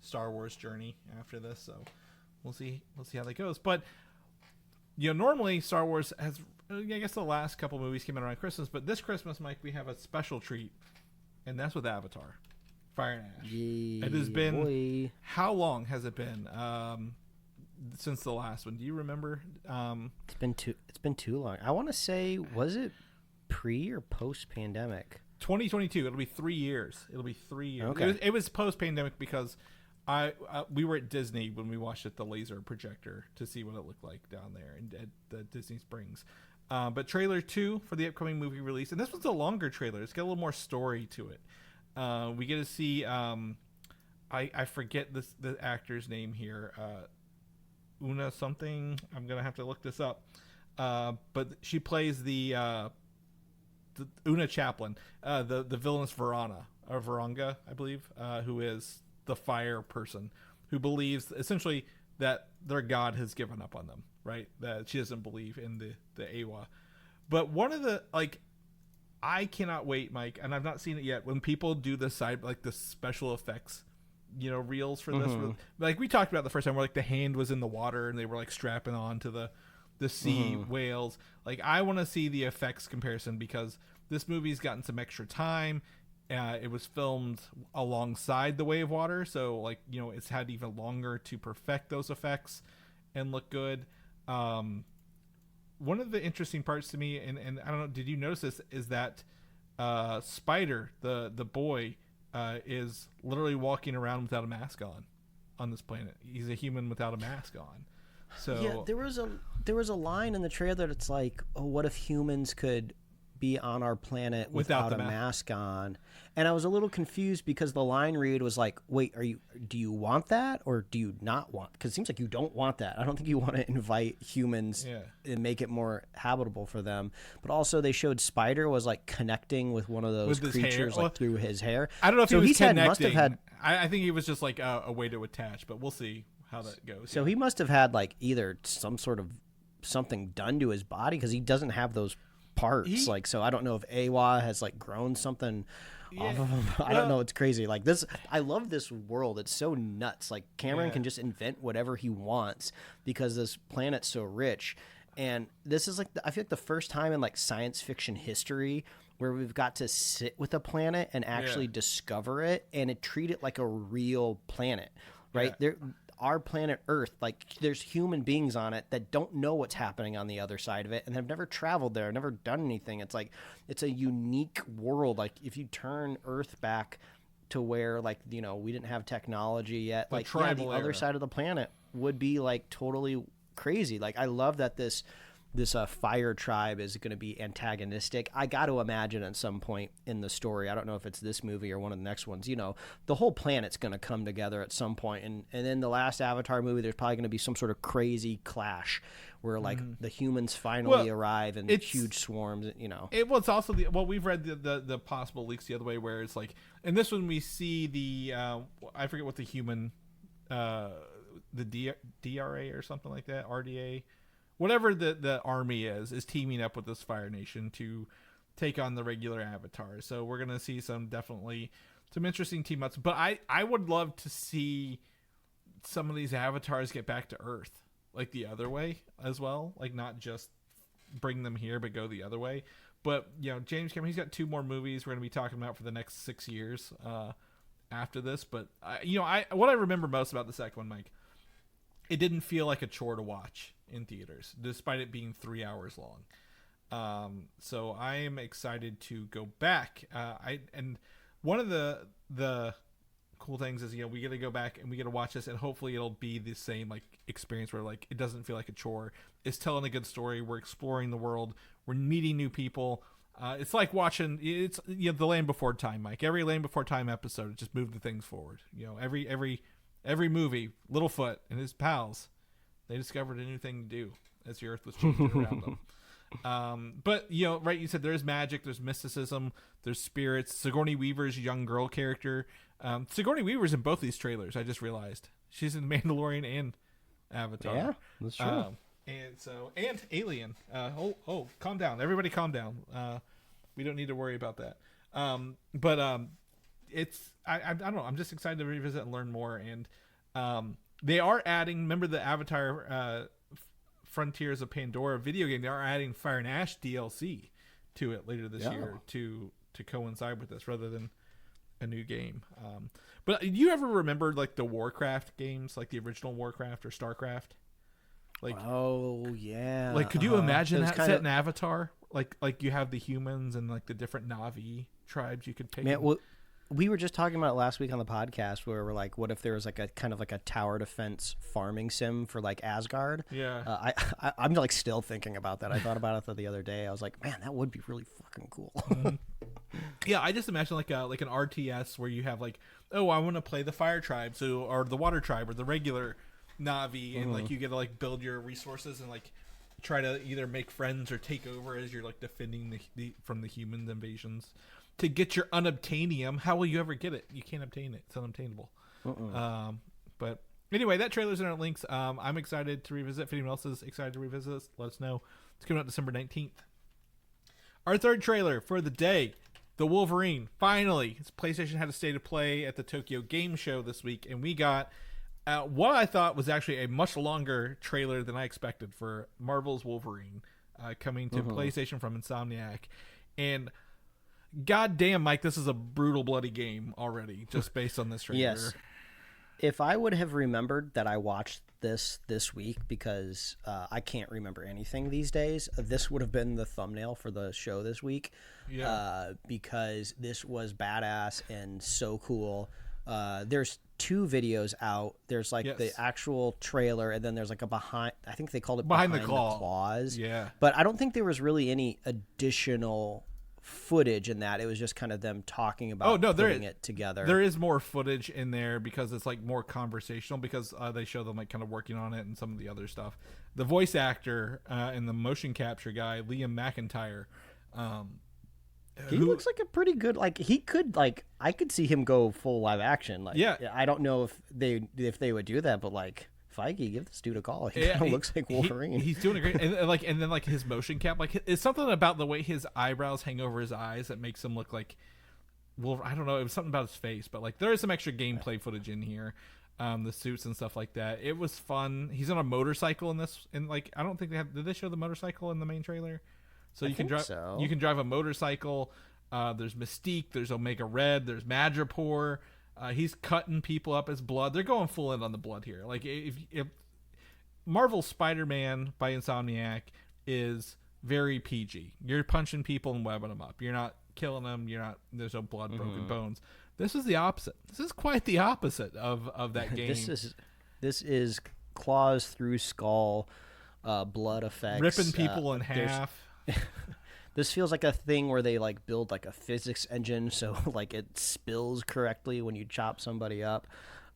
Star Wars journey after this. So we'll see how that goes. But normally Star Wars has, I guess the last couple movies came out around Christmas, but this Christmas, Mike, we have a special treat, and that's with Avatar. Fire and Ash. It has been how long has it been since the last one? Do you remember? It's been too long. I want to say, was it pre or post pandemic? 2022. It'll be 3 years. Okay. It was post pandemic because we were at Disney when we watched it, the laser projector, to see what it looked like down there at the Disney Springs. But trailer 2 for the upcoming movie release, and this one's a longer trailer. It's got a little more story to it. We get to see I forget the actor's name here. Una something. I'm gonna have to look this up. But she plays the Una Chaplin, the villainous Varanga, I believe, who is the fire person, who believes essentially that their god has given up on them, right? That she doesn't believe in the Awa. But one of the, like, I cannot wait, Mike, and I've not seen it yet, when people do the special effects, reels for this. Like we talked about the first time, where like the hand was in the water and they were like strapping on to the sea whales. Like, I want to see the effects comparison, because this movie's gotten some extra time. It was filmed alongside The Way of Water, so like, it's had even longer to perfect those effects and look good. One of the interesting parts to me, and I don't know, did you notice this, is that Spider, the boy, is literally walking around without a mask on this planet. He's a human without a mask on. So yeah, there was a line in the trailer that's like, oh, what if humans could be on our planet without a mask on? And I was a little confused, because the line read was like, wait, do you want that, or do you not want? Because it seems like you don't want that. I don't think you want to invite humans and make it more habitable for them. But also, they showed Spider was like connecting with one of those creatures like through his hair. I don't know if so he was connecting. Must have had, I think he was just like a way to attach, but we'll see how that goes. So he must have had like either some sort of something done to his body, because he doesn't have those parts. So I don't know if Awa has like grown something off of him. I don't know. It's crazy. Like this, I love this world. It's so nuts. Like Cameron can just invent whatever he wants, because this planet's so rich. And this is like, I feel like the first time in like science fiction history where we've got to sit with a planet and actually discover it and treat it like a real planet, right? Our planet Earth, like there's human beings on it that don't know what's happening on the other side of it and have never traveled there, never done anything. It's like, it's a unique world. Like if you turn Earth back to where like, we didn't have technology yet, like the other side of the planet would be like totally crazy. Like I love that this fire tribe is going to be antagonistic. I got to imagine at some point in the story, I don't know if it's this movie or one of the next ones, the whole planet's going to come together at some point. And in the last Avatar movie, there's probably going to be some sort of crazy clash where like the humans finally arrive in huge swarms, It's also we've read the possible leaks the other way, where it's like, in this one we see the, I forget what the human, the DRA or something like that, RDA, whatever the army is teaming up with this Fire Nation to take on the regular Avatars. So we're going to see some interesting team ups. But I would love to see some of these Avatars get back to Earth, like the other way as well. Like not just bring them here, but go the other way. But, James Cameron, he's got 2 more movies we're going to be talking about for the next 6 years after this. But, what I remember most about the second one, Mike, it didn't feel like a chore to watch in theaters, despite it being 3 hours long. So I am excited to go back. And one of the cool things is, we get to go back and we get to watch this, and hopefully it'll be the same like experience where like it doesn't feel like a chore. It's telling a good story. We're exploring the world. We're meeting new people. It's like watching the Land Before Time, Mike. Every Land Before Time episode, it just moved the things forward. Every movie, Littlefoot and his pals, they discovered a new thing to do as the Earth was changing around them. But, right, you said there's magic, there's mysticism, there's spirits. Sigourney Weaver's young girl character. Sigourney Weaver's in both these trailers, I just realized. She's in Mandalorian and Avatar. Yeah, that's true. And Alien. Calm down. Everybody calm down. We don't need to worry about that. It's I don't know. I'm just excited to revisit and learn more. And they are adding. Remember the Avatar Frontiers of Pandora video game? They are adding Fire and Ash DLC to it later this year to coincide with this, rather than a new game. But do you ever remember like the Warcraft games, like the original Warcraft or Starcraft? Like, oh yeah. Like, could you imagine that set in Avatar? Like you have the humans and like the different Na'vi tribes you could pick. Man, well, we were just talking about it last week on the podcast, where we're like, what if there was like a kind of like a tower defense farming sim for like Asgard? Yeah. I'm like still thinking about that. I thought about it the other day. I was like, man, that would be really fucking cool. Yeah, I just imagine like an RTS where you have like, oh, I want to play the fire tribe, or the water tribe, or the regular Navi, and like you get to like build your resources and like try to either make friends or take over as you're like defending the from the human invasions to get your unobtainium. How will you ever get it? You can't obtain it. It's unobtainable. But anyway, that trailer's in our links. I'm excited to revisit. If anyone else is excited to revisit this, let us know. It's coming out December 19th. Our third trailer for the day, the Wolverine. Finally, PlayStation had a state of play at the Tokyo Game Show this week, and we got what I thought was actually a much longer trailer than I expected for Marvel's Wolverine coming to PlayStation from Insomniac. And goddamn, Mike, this is a brutal, bloody game already, just based on this trailer. Yes. If I would have remembered that I watched this week, because I can't remember anything these days, this would have been the thumbnail for the show this week. Yeah. Because this was badass and so cool. There's 2 videos out. There's like the actual trailer, and then there's like a behind. I think they called it behind the claws. Yeah. But I don't think there was really any additional footage in that. It was just kind of them talking about putting it together. There is more footage in there because it's like more conversational, because they show them like kind of working on it and some of the other stuff. The voice actor and the motion capture guy, Liam McIntyre, he looks like a pretty good, like he could, like I could see him go full live action. Like, I don't know if they would do that, but like Feige, give this dude a call. He kind of looks like Wolverine. He's doing a great, and then like his motion cap, like it's something about the way his eyebrows hang over his eyes that makes him look like I don't know. It was something about his face, but like there is some extra gameplay footage in here, the suits and stuff like that. It was fun. He's on a motorcycle in this, and like I don't think did they show the motorcycle in the main trailer? So you can drive. So. You can drive a motorcycle. There's Mystique. There's Omega Red. There's Madripoor. He's cutting people up as blood. They're going full in on the blood here. Like if Marvel's Spider-Man by Insomniac is very PG. You're punching people and webbing them up. You're not killing them. There's no blood, broken bones. This is the opposite. This is quite the opposite of that game. This is claws through skull, blood effects, ripping people in half. This feels like a thing where they like build like a physics engine so like it spills correctly when you chop somebody up.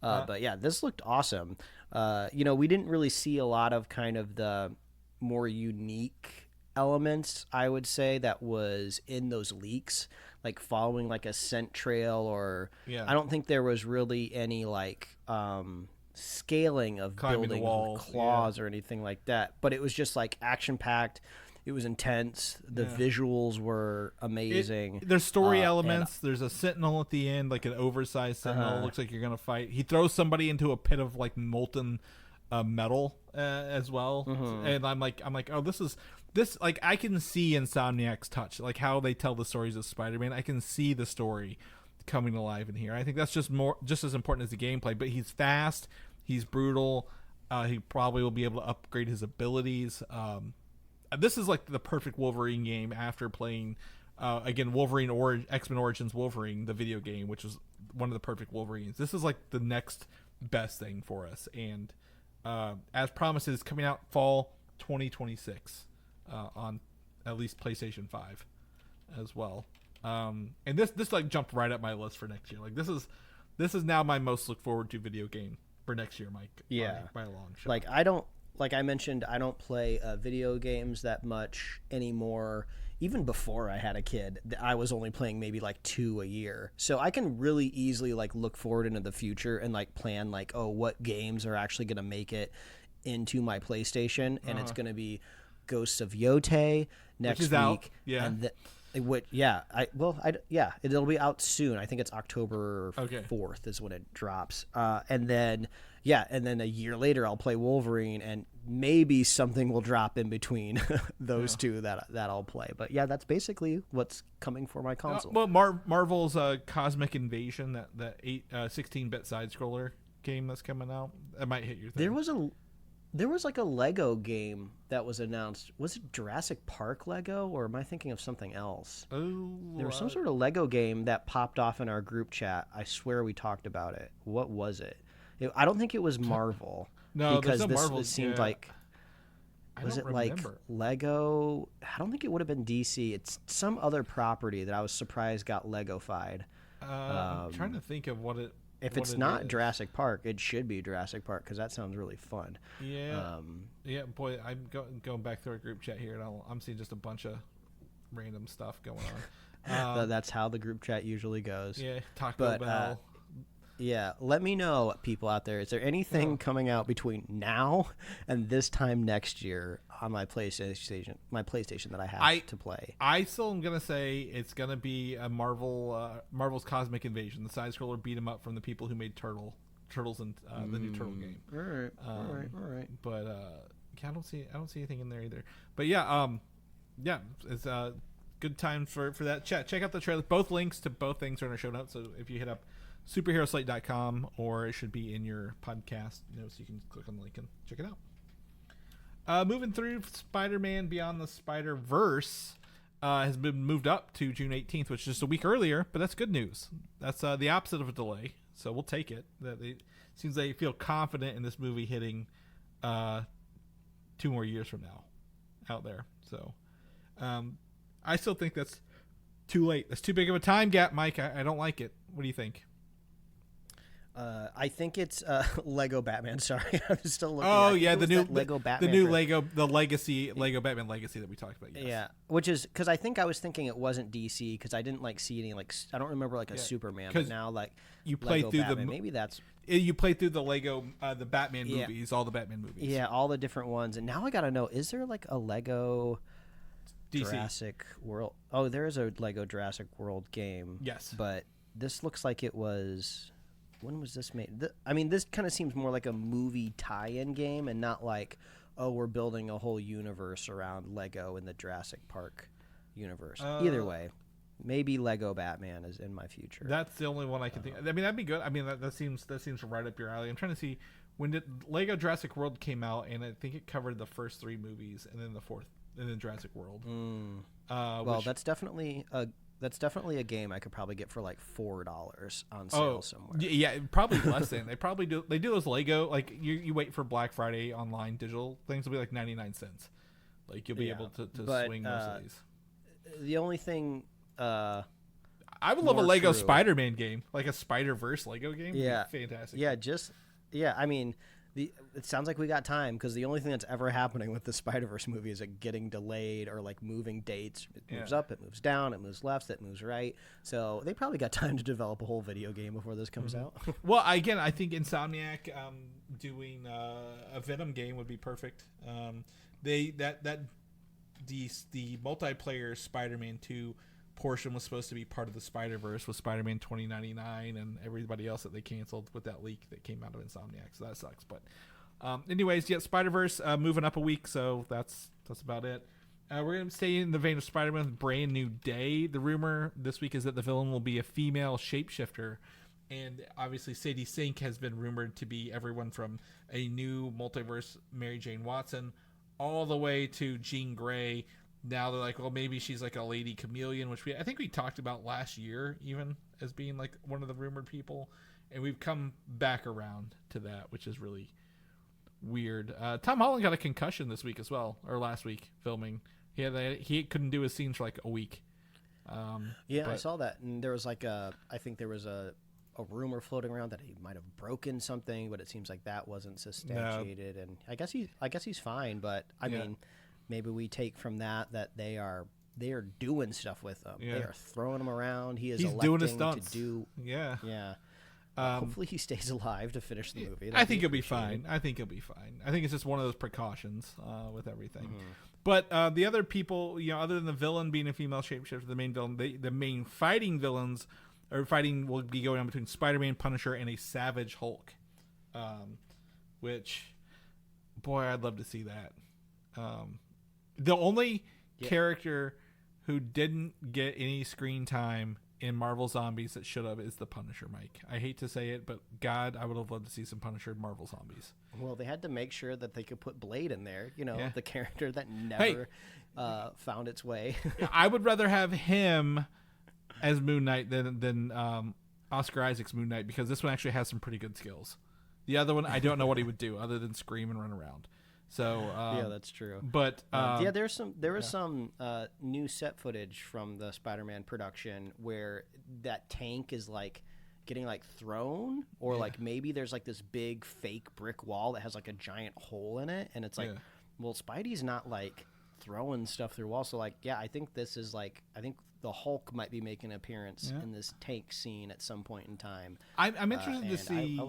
But yeah, this looked awesome. We didn't really see a lot of kind of the more unique elements, I would say, that was in those leaks, like following like a scent trail, or I don't think there was really any like scaling of climbing building with claws or anything like that. But it was just like action packed. It was intense. The visuals were amazing. There's story elements. There's a Sentinel at the end, like an oversized Sentinel. Looks like you're gonna fight. He throws somebody into a pit of like molten metal as well. And I'm like, oh, this like I can see Insomniac's touch, like how they tell the stories of Spider-Man. I can see the story coming alive in here. I think that's just as important as the gameplay. But he's fast. He's brutal. He probably will be able to upgrade his abilities. This is like the perfect Wolverine game after playing, again, Wolverine or X-Men Origins Wolverine, the video game, which was one of the perfect Wolverines. This is like the next best thing for us. And as promised, it's coming out fall 2026 on at least PlayStation 5 as well. And this like jumped right up my list for next year. Like this is now my most look forward to video game for next year, Mike. By a long shot. Like I mentioned, I don't play video games that much anymore. Even before I had a kid, I was only playing maybe like 2 a year. So I can really easily like look forward into the future and like plan like, oh, what games are actually going to make it into my PlayStation. And it's going to be Ghosts of Yote next week. Out. Yeah. And it'll be out soon. I think it's October 4th is when it drops. And then a year later I'll play Wolverine, and maybe something will drop in between those two that I'll play. But yeah, that's basically what's coming for my console. Well, Marvel's Cosmic Invasion, that 16-bit side scroller game that's coming out, that might hit your thing. There was like a Lego game that was announced. Was it Jurassic Park Lego, or am I thinking of something else? Oh, there was some sort of Lego game that popped off in our group chat. I swear we talked about it. What was it? I don't think it was Marvel. No, because there's no this Marvel. Seemed like. Was it like Lego? I don't think it would have been DC. It's some other property that I was surprised got Lego-fied. I'm trying to think of what it If it's not Jurassic Park, it should be Jurassic Park because that sounds really fun. Yeah. Yeah, boy, I'm going back through our group chat here, and I'm seeing just a bunch of random stuff going on. That's how the group chat usually goes. Yeah, Taco Bell. Yeah, let me know, people out there. Is there anything coming out between now and this time next year on my PlayStation that I have to play? I still am gonna say it's gonna be a Marvel's Cosmic Invasion, the side scroller beat 'em up from the people who made Turtles and the new Turtle game. All right. But I don't see anything in there either. But it's good time for that chat. Check out the trailer. Both links to both things are in our show notes. So if you hit up superheroslate.com, or it should be in your podcast notes, you can click on the link and check it out. Moving through, Spider-Man Beyond the Spider-Verse has been moved up to June 18th, which is just a week earlier, but that's good news. That's the opposite of a delay, so we'll take it. Seems they feel confident in this movie hitting 2 more years from now out there. So I still think that's too late. That's too big of a time gap, Mike. I don't like it. What do you think? I think it's Lego Batman. Sorry, I'm still looking. Oh yeah, the new Lego Batman. The new Lego Batman Legacy that we talked about. Yes. Yeah, which is because I think I was thinking it wasn't DC because I didn't see any I don't remember a Superman. But now you play through Batman, maybe that's you play through the Lego the Batman movies, all the Batman movies. Yeah, all the different ones, and now I gotta know: is there a Lego DC. Jurassic World? Oh, there is a Lego Jurassic World game. Yes, but this looks like it was. When was this made? This kind of seems more like a movie tie-in game and not we're building a whole universe around Lego in the Jurassic Park universe. Either way, maybe Lego Batman is in my future. That's the only one I can think of. That'd be good. That seems right up your alley. I'm trying to see when did Lego Jurassic World came out, and I think it covered the first 3 movies and then the fourth, and then Jurassic World. That's definitely a game I could probably get for $4 on sale somewhere. Yeah, probably less than. They do those Lego, you wait for Black Friday online digital things will be 99 cents. You'll be able to swing most of these. The only thing I would love a Lego Spider-Man game, like a Spider-Verse Lego game. Yeah. Fantastic. Yeah, it sounds like we got time because the only thing that's ever happening with the Spider-Verse movie is it getting delayed or moving dates. It moves up, it moves down, it moves left, it moves right. So they probably got time to develop a whole video game before this comes out. Well, again, I think Insomniac doing a Venom game would be perfect. The multiplayer Spider-Man 2 portion was supposed to be part of the Spider-Verse with Spider-Man 2099 and everybody else that they canceled with that leak that came out of Insomniac, so that sucks. But anyways, Spider-Verse moving up a week, so that's about it. We're going to stay in the vein of Spider-Man with Brand New Day. The rumor this week is that the villain will be a female shapeshifter, and obviously Sadie Sink has been rumored to be everyone from a new multiverse Mary Jane Watson all the way to Jean Grey. Now they're maybe she's a lady chameleon, which I think we talked about last year even as being one of the rumored people, and we've come back around to that, which is really weird. Tom Holland got a concussion this week as well, or last week filming. He couldn't do his scenes for a week. I saw that, and there was I think there was a rumor floating around that he might have broken something, but it seems like that wasn't substantiated. No. And I guess he's fine, but I mean. Maybe we take from that they are doing stuff with him. Yeah. They are throwing him around. He's doing his stunts. To do. Yeah. Hopefully he stays alive to finish the movie. I think he'll be fine. I think it's just one of those precautions with everything. Mm-hmm. But the other people, other than the villain being a female shapeshifter, the main villain, the main fighting villains will be going on between Spider-Man, Punisher, and a Savage Hulk. Which, boy, I'd love to see that. The only character who didn't get any screen time in Marvel Zombies that should have is the Punisher, Mike. I hate to say it, but God, I would have loved to see some Punisher in Marvel Zombies. Well, they had to make sure that they could put Blade in there, the character that never found its way. I would rather have him as Moon Knight than Oscar Isaac's Moon Knight, because this one actually has some pretty good skills. The other one, I don't know what he would do other than scream and run around. So yeah, that's true. But there was some new set footage from the Spider-Man production where that tank is getting like thrown, or like maybe there's like this big fake brick wall that has like a giant hole in it, and it's like, well, Spidey's not like throwing stuff through walls. So like, I think this is like, I think the Hulk might be making an appearance in this tank scene at some point in time. I'm interested to see.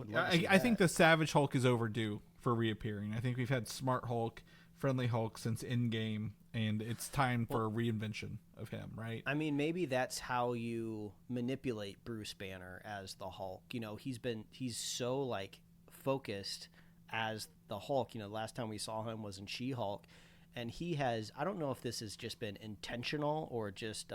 I think the Savage Hulk is overdue for reappearing. I think we've had Smart Hulk, Friendly Hulk since Endgame, and it's time for a reinvention of him, right? I mean, maybe that's how you manipulate Bruce Banner as the Hulk. You know, he's so like focused as the Hulk. You know, the last time we saw him was in She-Hulk. And he has, I don't know if this has just been intentional or just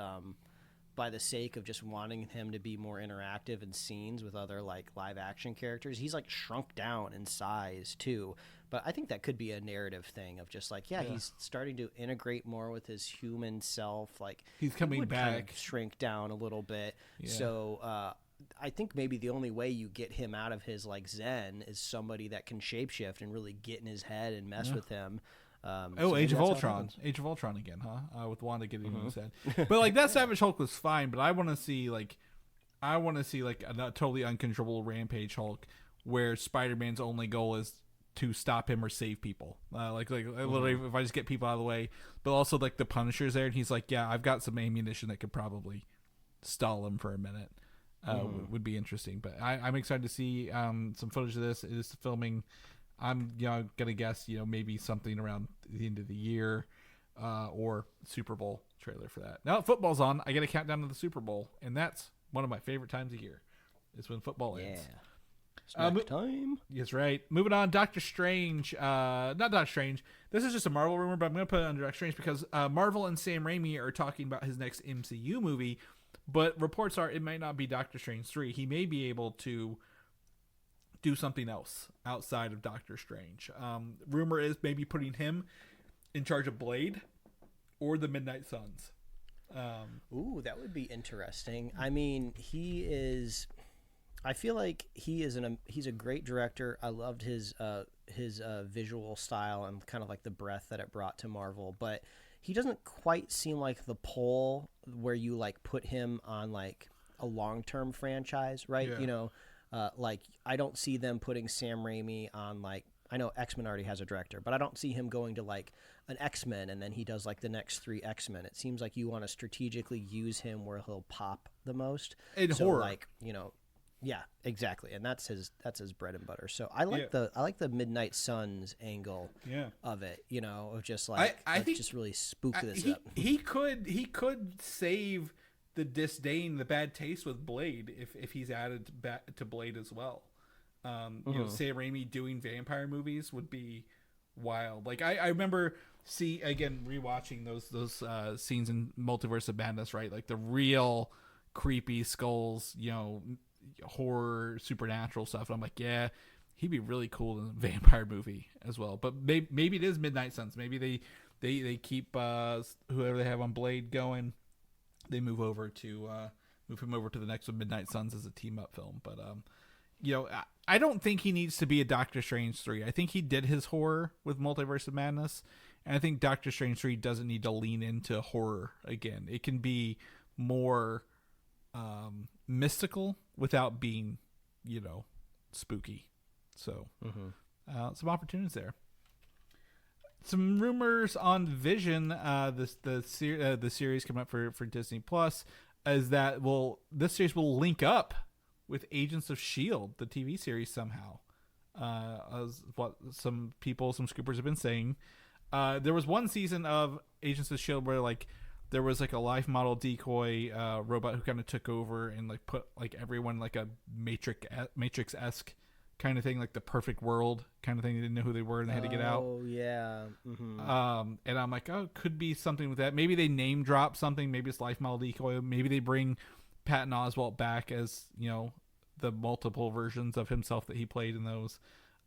by the sake of just wanting him to be more interactive in scenes with other like live action characters. He's like shrunk down in size too. But I think that could be a narrative thing of just like, he's starting to integrate more with his human self. Like he's coming back, kind of shrink down a little bit. Yeah. So I think maybe the only way you get him out of his like zen is somebody that can shapeshift and really get in his head and mess with him. Age of Ultron again, huh? With Wanda getting in his head. But like that Savage Hulk was fine, but I want to see like a totally uncontrollable Rampage Hulk where Spider-Man's only goal is to stop him or save people. Literally, if I just get people out of the way. But also like the Punisher's there, and he's like, I've got some ammunition that could probably stall him for a minute. Would be interesting. But I'm excited to see some footage of this. It is filming. I'm gonna guess maybe something around the end of the year, or Super Bowl trailer for that. Now football's on. I get a countdown to the Super Bowl, and that's one of my favorite times of year. Is when football ends. Time. Yes, right. Moving on, Doctor Strange. Not Doctor Strange. This is just a Marvel rumor, but I'm gonna put it under Doctor Strange because Marvel and Sam Raimi are talking about his next MCU movie. But reports are it might not be Doctor Strange 3. He may be able to do something else outside of Doctor Strange. Rumor is maybe putting him in charge of Blade or the Midnight Suns. Ooh, that would be interesting. I mean, I feel like he's a great director. I loved his visual style and kind of like the breadth that it brought to Marvel, but he doesn't quite seem like the pull where you like put him on like a long-term franchise, right? Yeah. Like I don't see them putting Sam Raimi on like, I know X-Men already has a director, but I don't see him going to like an X-Men and then he does like the next 3 X-Men. It seems like you want to strategically use him where he'll pop the most. In horror. Like, yeah, exactly. And that's his bread and butter. So I like the Midnight Suns angle of it, of just like, I think just really spook this up. He could save the disdain, the bad taste with Blade if he's added back to Blade as well. Sam Raimi doing vampire movies would be wild. Like I remember rewatching those scenes in Multiverse of Madness, right? Like the real creepy skulls, horror, supernatural stuff. And I'm like, he'd be really cool in a vampire movie as well. But maybe it is Midnight Suns. Maybe they keep whoever they have on Blade going. They move him over to the next one, Midnight Suns, as a team up film. But I don't think he needs to be a Doctor Strange 3. I think he did his horror with Multiverse of Madness, and I think Doctor Strange 3 doesn't need to lean into horror again. It can be more mystical without being, spooky. So some opportunities there. Some rumors on Vision, the series coming up for Disney Plus, is that this series will link up with Agents of S.H.I.E.L.D., the TV series, somehow. As what some scoopers have been saying. There was one season of Agents of S.H.I.E.L.D. where like there was like a life model decoy robot who kind of took over and like put like everyone like a Matrix-esque kind of thing, like the perfect world kind of thing. They didn't know who they were and they had to get out. Oh yeah. Mm-hmm. And I'm like, could be something with that. Maybe they name drop something. Maybe it's life model decoy. Maybe they bring Patton Oswalt back as the multiple versions of himself that he played in those.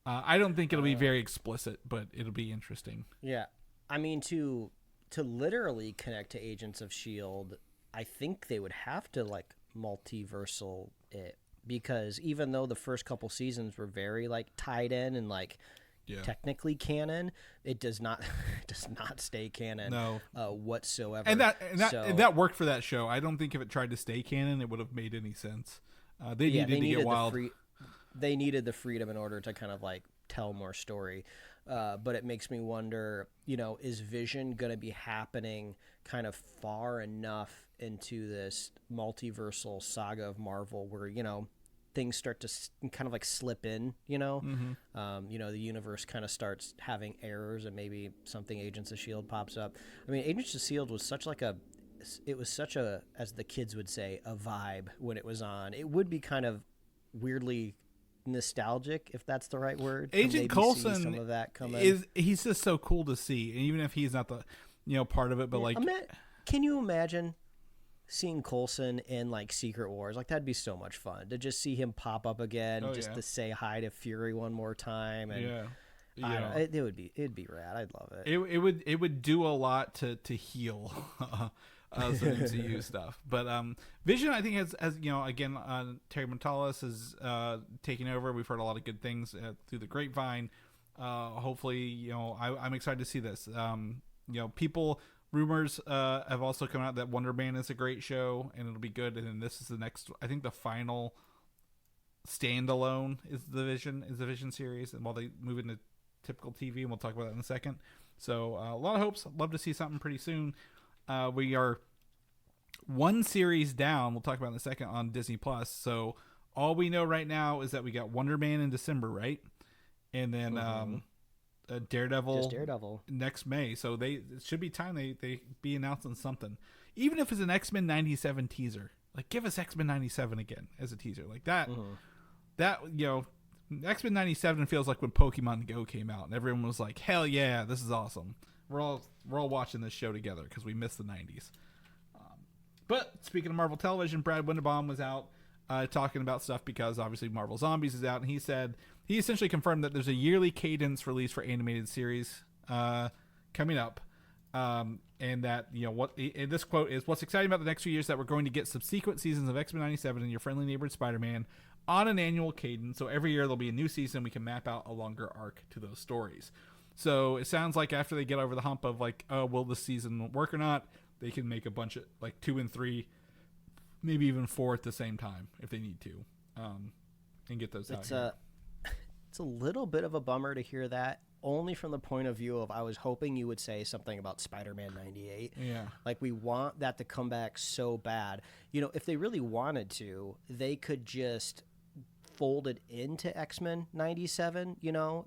I don't think it'll be very explicit, but it'll be interesting. Yeah, I mean to literally connect to Agents of S.H.I.E.L.D., I think they would have to like multiversal it. Because even though the first couple seasons were very like tied in and like technically canon, it does not stay canon whatsoever. And that worked for that show. I don't think if it tried to stay canon, it would have made any sense. They needed to get wild. They needed the freedom in order to kind of like tell more story. But it makes me wonder, is Vision going to be happening kind of far enough into this multiversal saga of Marvel where, things start to kind of like slip in, the universe kind of starts having errors and maybe something Agents of S.H.I.E.L.D. pops up. I mean, Agents of S.H.I.E.L.D. was such a, as the kids would say, a vibe when it was on. It would be kind of weirdly nostalgic, if that's the right word. Agent Coulson, some of that come he's just so cool to see, and even if he's not the part of it, but can you imagine seeing Coulson in like Secret Wars? Like that'd be so much fun to just see him pop up again, to say hi to Fury one more time, and it'd be rad. I'd love it. It would do a lot to heal some MCU stuff. But Vision, I think, has again, Terry Montalas is taking over. We've heard a lot of good things through the grapevine. Hopefully, I'm excited to see this. Rumors have also come out that Wonder Man is a great show and it'll be good. And then this is the next, I think the final standalone is the Vision series. And while they move into typical TV, and we'll talk about that in a second. So a lot of hopes. I'd love to see something pretty soon. We are one series down. We'll talk about it in a second on Disney Plus. So all we know right now is that we got Wonder Man in December, right? And then Daredevil next May. So it should be time they be announcing something. Even if it's an X-Men 97 teaser, like give us X-Men 97 again as a teaser, like that. That X-Men 97 feels like when Pokemon Go came out and everyone was like, hell yeah, this is awesome. We're all watching this show together because we missed the 90s. But speaking of Marvel Television, Brad Winderbaum was out talking about stuff because obviously Marvel Zombies is out, and he essentially confirmed that there's a yearly cadence release for animated series coming up, and that this quote is, "What's exciting about the next few years is that we're going to get subsequent seasons of X-Men 97 and Your Friendly Neighborhood Spider-Man on an annual cadence. So every year there'll be a new season. We can map out a longer arc to those stories." So it sounds like after they get over the hump of like, oh, will this season work or not, they can make a bunch of like 2 and 3, maybe even 4 at the same time if they need to, and get those out here. It's a little bit of a bummer to hear that, only from the point of view of I was hoping you would say something about Spider-Man 98. Yeah. Like we want that to come back so bad. If they really wanted to, they could just fold it into X-Men 97.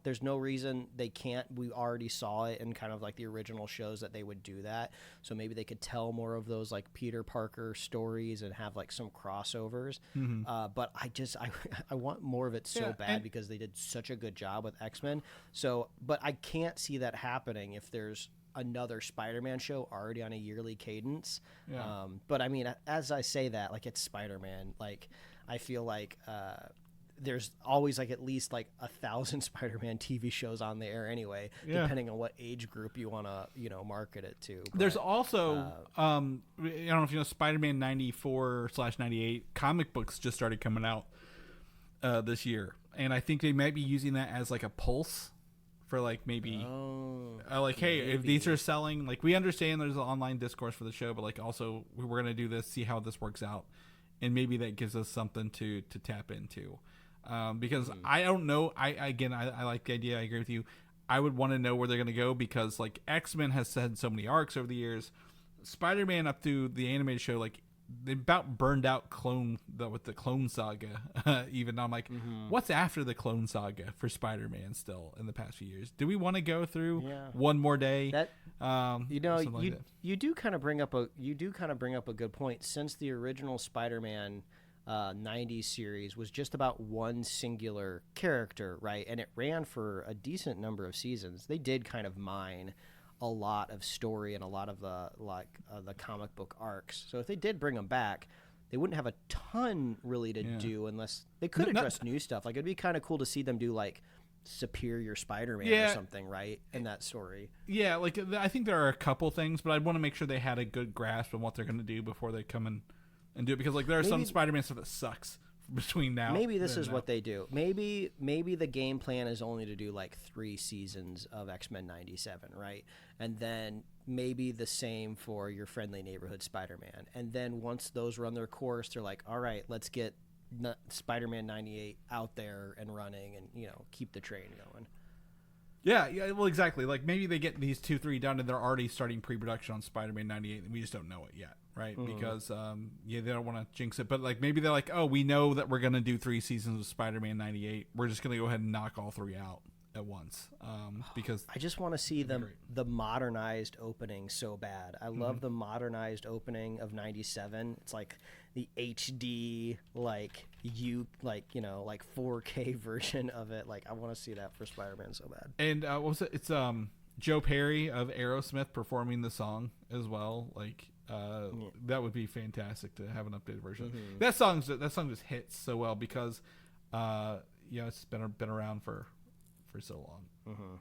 There's no reason they can't. We already saw it in kind of like the original shows that they would do that. So maybe they could tell more of those like Peter Parker stories and have like some crossovers. But I want more of it so bad because they did such a good job with X-Men. So, but I can't see that happening if there's another Spider-Man show already on a yearly cadence. But I mean, as I say that, like it's Spider-Man, like I feel like there's always like at least like 1,000 Spider-Man TV shows on the air anyway, depending on what age group you want to, market it to. But, there's also, I don't know if you know, Spider-Man 94/98 comic books just started coming out this year. And I think they might be using that as like a pulse for like maybe like, hey, if these are selling, like we understand there's an online discourse for the show, but like also we're going to do this, see how this works out. And maybe that gives us something to tap into. Because I don't know. I like the idea. I agree with you. I would want to know where they're going to go because like X-Men has had so many arcs over the years. Spider-Man up through the animated show, like they about burned out with the Clone Saga. Even I'm like, what's after the Clone Saga for Spider-Man still in the past few years? Do we want to go through one more day? You do kind of bring up a good point. Since the original Spider-Man 90s series was just about one singular character, right? And it ran for a decent number of seasons. They did kind of mine a lot of story and a lot of the comic book arcs. So if they did bring them back, they wouldn't have a ton really to do unless they could address new stuff. Like it'd be kind of cool to see them do like Superior Spider-Man or something, right? In that story. Yeah, like I think there are a couple things, but I'd want to make sure they had a good grasp on what they're going to do before they come in and do it, because like there are some Spider-Man stuff that sucks between now. Maybe this is what they do. Maybe the game plan is only to do like 3 seasons of X-Men 97, right? And then maybe the same for Your Friendly Neighborhood Spider-Man. And then once those run their course, they're like, all right, let's get Spider-Man 98 out there and running, and keep the train going. Yeah, well, exactly. Like maybe they get these 2-3 done, and they're already starting pre-production on Spider-Man 98, and we just don't know it yet, right? Mm-hmm. Because they don't want to jinx it, but like maybe they're like, oh, we know that we're gonna do 3 seasons of Spider-Man 98. We're just gonna go ahead and knock all 3 out at once, because I just want to see the modernized opening so bad. I love the modernized opening of 97. It's like the HD like 4K version of it. Like I want to see that for Spider-Man so bad. And what was it? It's Joe Perry of Aerosmith performing the song as well. Like that would be fantastic to have an updated version. Mm-hmm. That song just hits so well because it's been around for so long. Mm-hmm.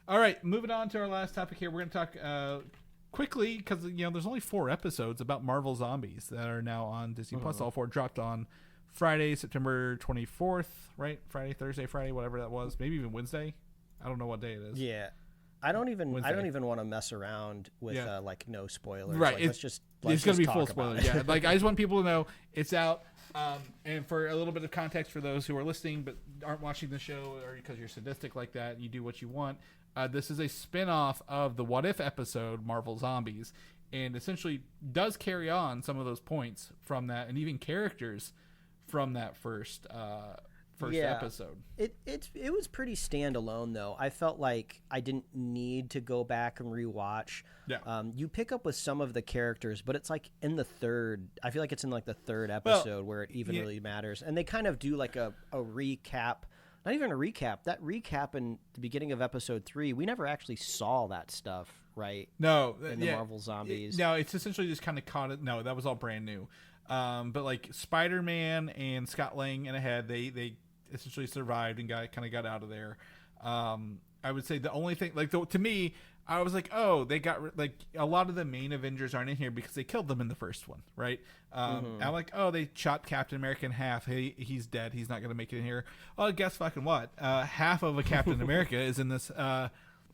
All right, moving on to our last topic here. We're going to talk quickly because there's only 4 episodes about Marvel Zombies that are now on Disney Plus. All 4 dropped on Friday, September 24th, right? Thursday, Friday, whatever that was. Maybe even Wednesday. I don't know what day it is. Yeah, I don't even want to mess around with no spoilers. Right, like, it's going to be full spoilers. Yeah, like I just want people to know it's out. And for a little bit of context for those who are listening but aren't watching the show, or because you're sadistic like that and you do what you want, this is a spin-off of the What If episode, Marvel Zombies, and essentially does carry on some of those points from that, and even characters from that first episode. It was pretty standalone though. I felt like I didn't need to go back and rewatch. Yeah. You pick up with some of the characters, but it's like in the third. I feel like it's in like the third episode where it even really matters, and they kind of do like a recap. Not even a recap. That recap in the beginning of episode 3, we never actually saw that stuff, right? No, in the Marvel Zombies. No, it's essentially just kind of caught it. No, that was all brand new. But like Spider-Man and Scott Lang and Ahead, they essentially survived and got out of there. I would say the only thing, to me, I was like, oh, they got like a lot of the main Avengers aren't in here because they killed them in the first one, right? I'm like, oh, they chopped Captain America in half. Hey, he's dead. He's not gonna make it in here. Oh, guess fucking what? Half of a Captain America is in this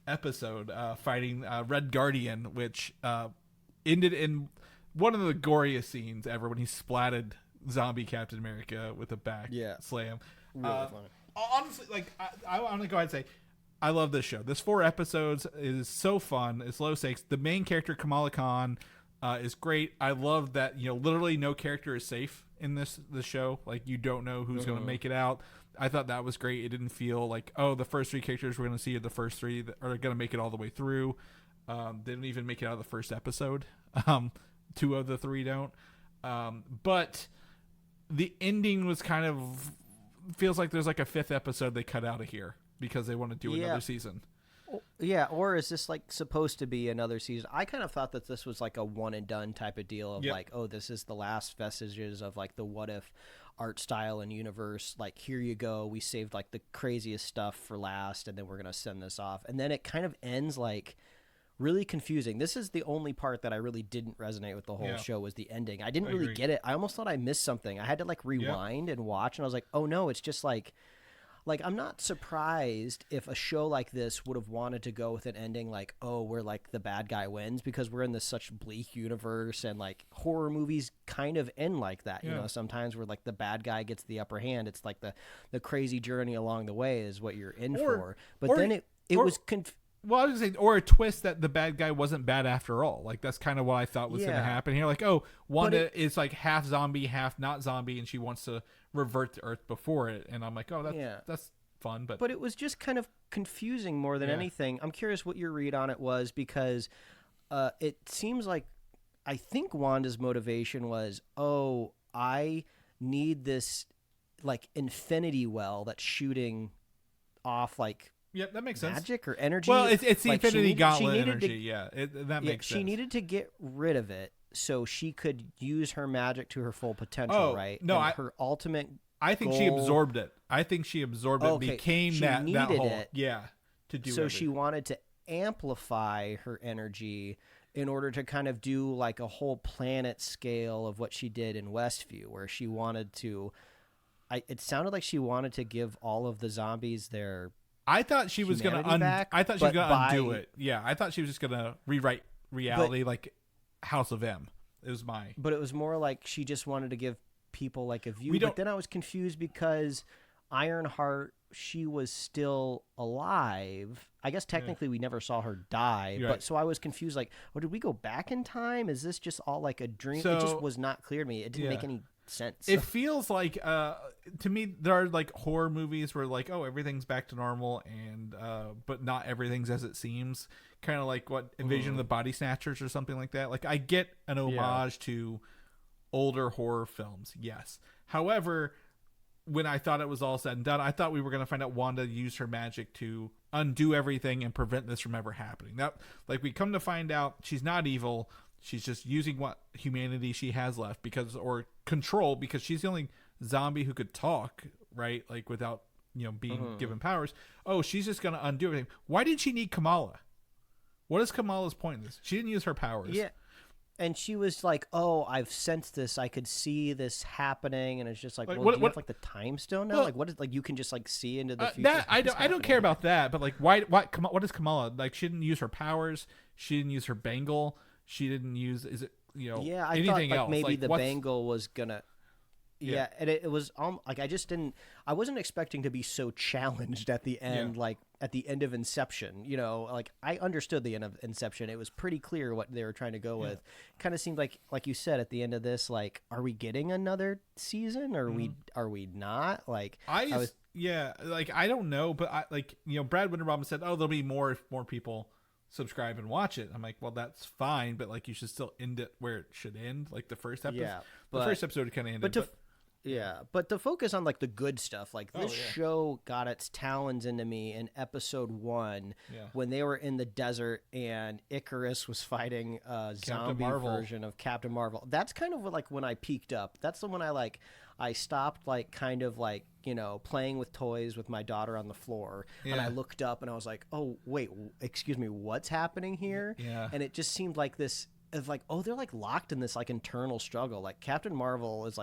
episode fighting Red Guardian, which ended in one of the goriest scenes ever when he splatted zombie Captain America with a back slam. Really funny. Honestly, like I want to go ahead and say, I love this show. This 4 episodes is so fun. It's low stakes. The main character, Kamala Khan, is great. I love that literally no character is safe in this show. Like you don't know who's going to make it out. I thought that was great. It didn't feel like, oh, the first 3 characters we're going to see are the first 3 that are going to make it all the way through. They didn't even make it out of the first episode. 2 of the 3 don't. But the ending was kind of feels like there's like a 5th episode they cut out of here because they want to do another season. Yeah, or is this like supposed to be another season? I kind of thought that this was like a one and done type of deal of like, oh, this is the last vestiges of like the What If art style and universe. Like, here you go. We saved like the craziest stuff for last, and then we're gonna send this off. And then it kind of ends like really confusing. This is the only part that I really didn't resonate with the whole show was the ending. I didn't really get it. I almost thought I missed something. I had to like rewind and watch, and I was like, oh no, it's just like I'm not surprised if a show like this would have wanted to go with an ending like, oh, where like the bad guy wins, because we're in this such bleak universe, and like horror movies kind of end like that. You know, sometimes where like the bad guy gets the upper hand. It's like the crazy journey along the way is what you're in for. But then it was well, I was going to say, or a twist that the bad guy wasn't bad after all. Like, that's kind of what I thought was going to happen here. Like, oh, Wanda is like half zombie, half not zombie, and she wants to revert to Earth before it. And I'm like, oh, that's fun. But it was just kind of confusing more than anything. I'm curious what your read on it was, because it seems like, I think Wanda's motivation was, oh, I need this, like, infinity well that's shooting off, like, yep, that makes sense. Magic or energy. Well, it's the like Infinity Gauntlet energy. That makes sense. She needed to get rid of it so she could use her magic to her full potential, right? No, her ultimate I think goal, she absorbed it. I think she absorbed it, became that whole. It, to do so everything. She wanted to amplify her energy in order to kind of do like a whole planet scale of what she did in Westview, where she wanted to. It sounded like she wanted to give all of the zombies their. I thought she was going to undo it. Yeah, I thought she was just going to rewrite reality like House of M. It was my. But it was more like she just wanted to give people like a view. But then I was confused because Ironheart, she was still alive. I guess technically we never saw her die, but so I was confused. Like, did we go back in time? Is this just all like a dream? It just was not clear to me. It didn't make any sense. It feels like, to me, there are like horror movies where like, oh, everything's back to normal, and but not everything's as it seems. Kind of like what Invasion of the Body Snatchers or something like that. Like, I get an homage to older horror films, yes. However, when I thought it was all said and done, I thought we were going to find out Wanda use her magic to undo everything and prevent this from ever happening. That, like, we come to find out she's not evil. She's just using what humanity she has left or control, because she's the only zombie who could talk, right? Like, without, being given powers. Oh, she's just going to undo everything. Why did she need Kamala? What is Kamala's point in this? She didn't use her powers. Yeah. And she was like, "Oh, I've sensed this. I could see this happening." And it's just like, well, do you have like the time stone now? Like, what is like you can just like see into the future? I don't care about that. But like, why? What is Kamala like? She didn't use her powers. She didn't use her bangle. She didn't use. Is it Yeah, I anything thought like else? maybe like, the bangle was gonna. Yeah, and it was like I wasn't expecting to be so challenged at the end, like at the end of Inception. Like I understood the end of Inception. It was pretty clear what they were trying to go with. Kind of seemed like you said at the end of this, like, are we getting another season? Or are we not? Like I don't know, but Brad Winterbottom said, oh, there'll be more if more people subscribe and watch it. I'm like, well, that's fine, but like you should still end it where it should end, like the first episode. Yeah, the first episode kind of ended. But to focus on like the good stuff, like this show got its talons into me in episode 1 when they were in the desert and Icarus was fighting a zombie version of Captain Marvel. That's kind of like when I peaked up. That's the one I stopped like kind of like, playing with toys with my daughter on the floor. And I looked up and I was like, oh, wait, excuse me, what's happening here? Yeah. And it just seemed like this of like, oh, they're like locked in this like internal struggle. Like Captain Marvel has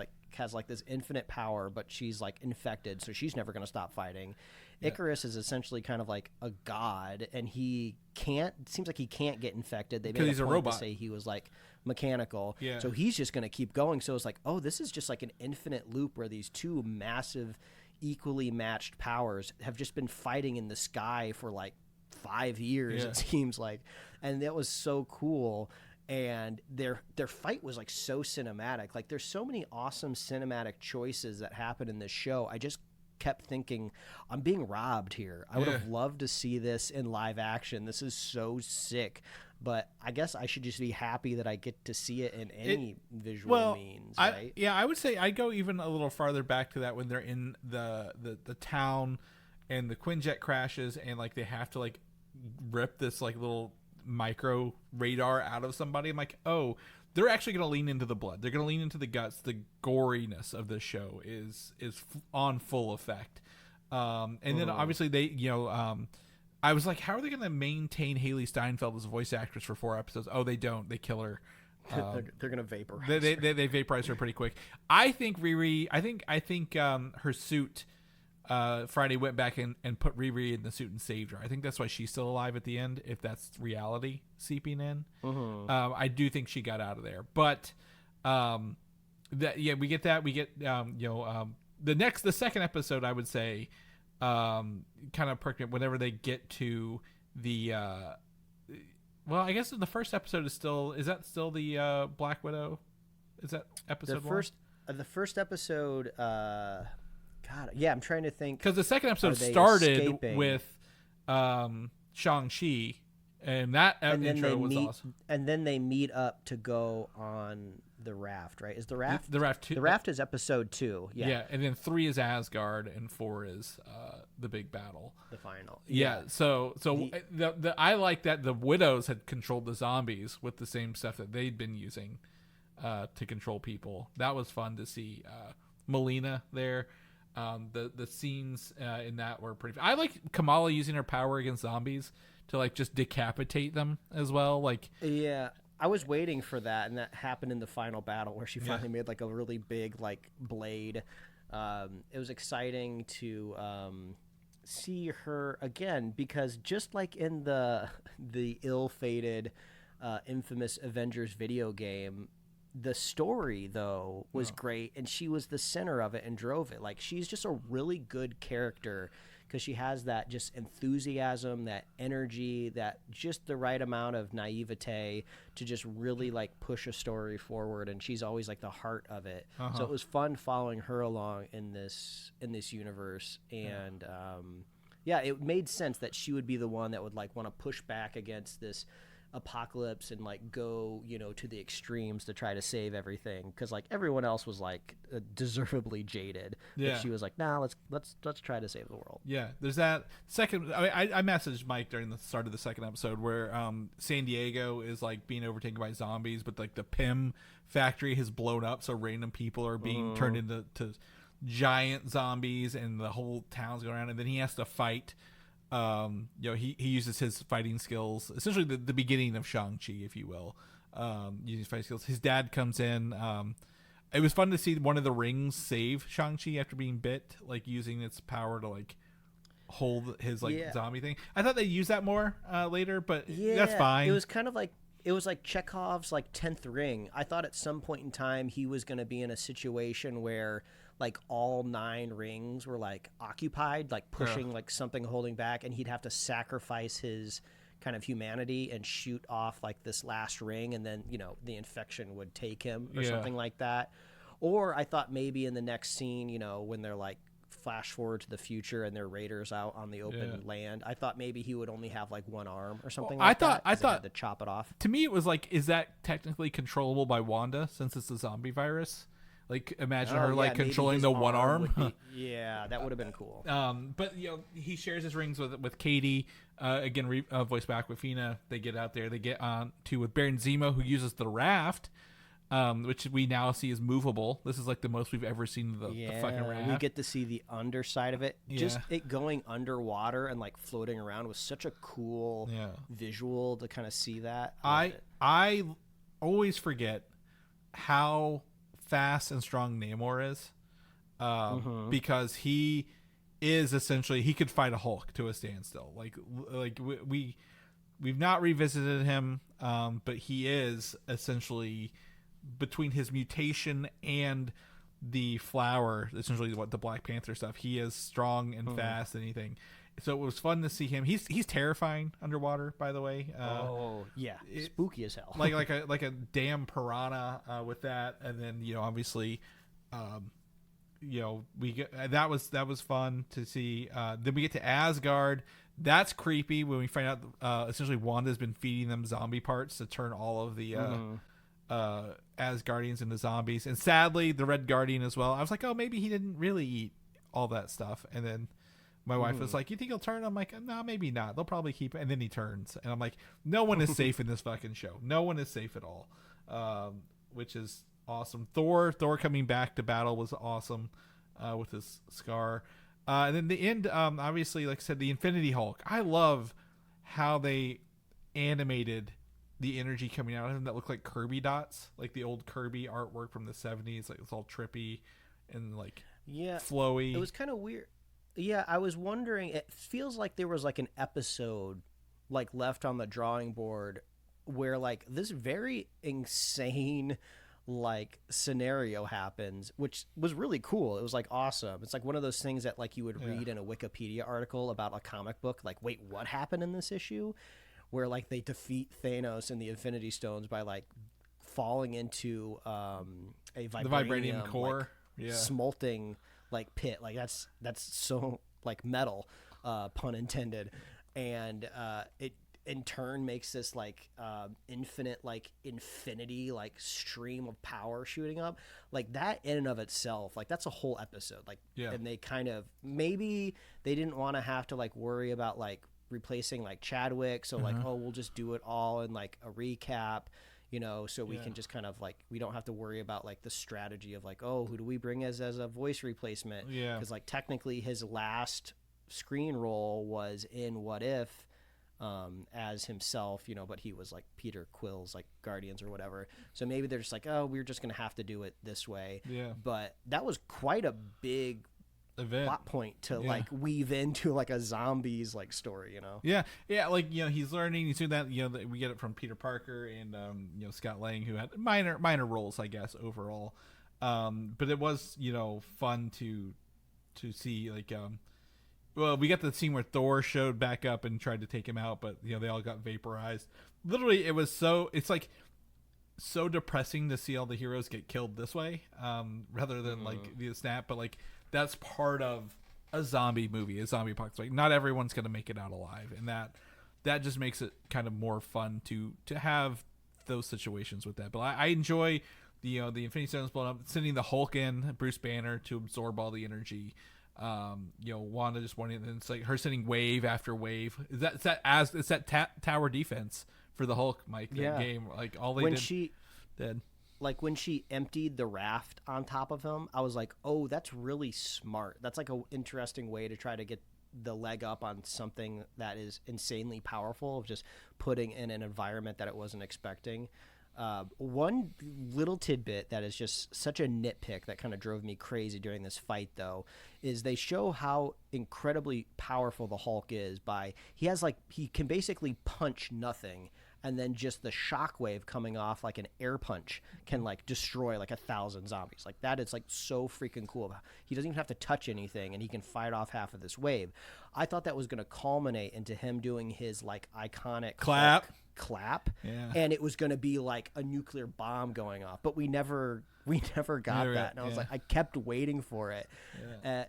like this infinite power, but she's like infected, so she's never going to stop fighting. Icarus is essentially kind of like a god, and it seems like he can't get infected. They made a robot to say he was like mechanical, so he's just going to keep going. So it's like, oh, this is just like an infinite loop where these two massive, equally matched powers have just been fighting in the sky for like 5 years, it seems like, and that was so cool. And their fight was like so cinematic. Like there's so many awesome cinematic choices that happen in this show. I just kept thinking, I'm being robbed here. I would have loved to see this in live action. This is so sick. But I guess I should just be happy that I get to see it in any visual means, right? I would say I'd go even a little farther back to that when they're in the town and the Quinjet crashes and like they have to like rip this like little micro radar out of somebody. I'm like, oh, they're actually going to lean into the blood. They're going to lean into the guts. The goriness of this show is on full effect. And then obviously they, I was like, how are they going to maintain Haley Steinfeld as a voice actress for 4 episodes? Oh, they don't. They kill her. They're going to vaporize her. They vaporize her pretty quick. I think Riri. I think her suit. Friday went back and put Riri in the suit and saved her. I think that's why she's still alive at the end, if that's reality seeping in. I do think she got out of there. But we get that. We get the second episode, I would say, kind of perked up whenever they get to the well, I guess the first episode is that still the Black Widow? Is that episode the first episode God, yeah, I'm trying to think. Because the second episode started with Shang-Chi, and that intro was awesome. And then they meet up to go on the raft, right? Is the raft? The raft 2. The raft is episode 2, yeah. Yeah, and then 3 is Asgard, and 4 is the big battle. The final. Yeah, so I like that the Widows had controlled the zombies with the same stuff that they'd been using to control people. That was fun to see. Melina there. The scenes in that were pretty. I like Kamala using her power against zombies to like just decapitate them as well. Like, yeah, I was waiting for that, and that happened in the final battle where she finally made like a really big like blade. It was exciting to see her again because just like in the ill-fated, infamous Avengers video game, the story though was great, and she was the center of it and drove it. Like, she's just a really good character because she has that just enthusiasm, that energy, that just the right amount of naivete to just really like push a story forward, and she's always like the heart of it. So it was fun following her along in this universe, and it made sense that she would be the one that would like want to push back against this apocalypse and like go, you know, to the extremes to try to save everything, because like everyone else was like deservedly jaded. But she was like, nah, let's try to save the world. There's that second. I messaged Mike during the start of the second episode where San Diego is like being overtaken by zombies, but like the PIM factory has blown up, so random people are being turned into giant zombies, and the whole town's going around, and then he has to fight. He uses his fighting skills, essentially the beginning of Shang-Chi, if you will, using his fighting skills. His dad comes in. It was fun to see one of the rings save Shang-Chi after being bit, like using its power to like hold his like zombie thing. I thought they used that more later, but that's fine. It was kind of like, it was like Chekhov's like 10th ring. I thought at some point in time he was going to be in a situation where like all 9 rings were like occupied, like pushing like something holding back, and he'd have to sacrifice his kind of humanity and shoot off like this last ring, and then, you know, the infection would take him or something like that. Or I thought maybe in the next scene, you know, when they're like flash forward to the future and their raiders out on the open land, I thought maybe he would only have like one arm or something like that. I thought to chop it off. To me, it was like, is that technically controllable by Wanda since it's a zombie virus? Like, imagine her like controlling the one arm. That would have been cool. But you know, he shares his rings with Katie. Again, voiced by Awkwafina. They get out there. They get on to with Baron Zemo, who uses the raft, which we now see is movable. This is like the most we've ever seen of the fucking raft. We get to see the underside of it. Just it going underwater and like floating around was such a cool visual to kind of see that. I always forget how fast and strong Namor is, because he is essentially, he could fight a Hulk to a standstill. Like we've not revisited him, but he is essentially, between his mutation and the flower, essentially what the Black Panther stuff, he is strong and fast and anything. So it was fun to see him. He's terrifying underwater, by the way. Spooky as hell. like a damn piranha with that, and then, you know, obviously, we get that was fun to see. Then we get to Asgard. That's creepy when we find out essentially Wanda's been feeding them zombie parts to turn all of the Asgardians into zombies, and sadly the Red Guardian as well. I was like, oh, maybe he didn't really eat all that stuff, and then my wife was like, you think he'll turn? I'm like, no, maybe not. They'll probably keep it. And then he turns. And I'm like, no one is safe in this fucking show. No one is safe at all, which is awesome. Thor coming back to battle was awesome with his scar. And then the end, obviously, like I said, the Infinity Hulk. I love how they animated the energy coming out of him that looked like Kirby dots, like the old Kirby artwork from the 70s. Like, it's all trippy and like flowy. It was kind of weird. Yeah, I was wondering, it feels like there was like an episode like left on the drawing board where like this very insane like scenario happens, which was really cool. It was like awesome. It's like one of those things that like you would read in a Wikipedia article about a comic book, like, wait, what happened in this issue? Where like they defeat Thanos and the Infinity Stones by like falling into a vibranium core, like, smolting like pit. Like that's so like metal, pun intended. And it in turn makes this like infinite, like infinity, like stream of power shooting up. Like that in and of itself, like that's a whole episode. Like, and they kind of, maybe they didn't want to have to like worry about like replacing like Chadwick. So like, oh, we'll just do it all in like a recap, you know, so we can just kind of like, we don't have to worry about like the strategy of like, oh, who do we bring as a voice replacement? Because like technically his last screen role was in What If, as himself, you know, but he was like Peter Quill's like Guardians or whatever. So maybe they're just like, oh, we're just gonna have to do it this way. But that was quite a big event plot point to like weave into like a zombies like story, Yeah, like he's learning. He's doing that. We get it from Peter Parker and Scott Lang, who had minor roles, I guess, overall. But it was fun to see like well, we got the scene where Thor showed back up and tried to take him out, but they all got vaporized. Literally, it's like so depressing to see all the heroes get killed this way, rather than like the snap. But like that's part of a zombie movie, a zombie apocalypse. Like not everyone's gonna make it out alive, and that just makes it kind of more fun to have those situations with that. But I enjoy the Infinity Stones blowing up, sending the Hulk in, Bruce Banner to absorb all the energy. Wanda just wanting, and it's like her sending wave after wave. Is that tower defense for the Hulk, Mike? That game, like all they did. Like when she emptied the raft on top of him, I was like, oh, that's really smart. That's like an interesting way to try to get the leg up on something that is insanely powerful, of just putting in an environment that it wasn't expecting. One little tidbit that is just such a nitpick that kind of drove me crazy during this fight, though, is they show how incredibly powerful the Hulk is he can basically punch nothing, and then just the shockwave coming off like an air punch can like destroy like 1,000 zombies. Like that is like so freaking cool. He doesn't even have to touch anything and he can fight off half of this wave. I thought that was going to culminate into him doing his like iconic clap, and it was going to be like a nuclear bomb going off, but we never got that. And I was like, I kept waiting for it,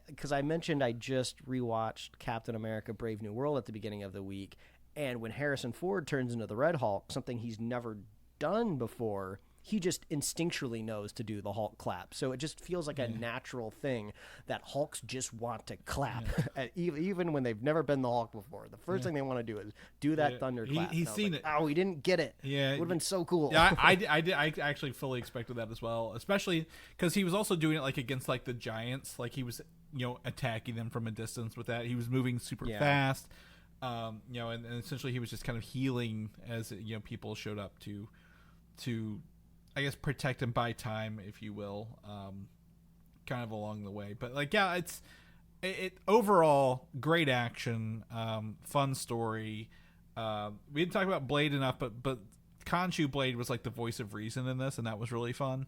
because I mentioned I just rewatched Captain America: Brave New World at the beginning of the week, and when Harrison Ford turns into the Red Hulk, something he's never done before, he just instinctually knows to do the Hulk clap. So it just feels like a natural thing that Hulks just want to clap, even when they've never been the Hulk before. The first thing they want to do is do that thunder clap. He's seen it. Oh, he didn't get it. Yeah, it would have been so cool. Yeah, I actually fully expected that as well, especially because he was also doing it like against like the giants. Like he was attacking them from a distance with that. He was moving super fast. And essentially he was just kind of healing as people showed up to I guess protect him by time, if you will, kind of along the way. But like, it overall great action, fun story. We didn't talk about Blade enough, but Khonshu Blade was like the voice of reason in this, and that was really fun.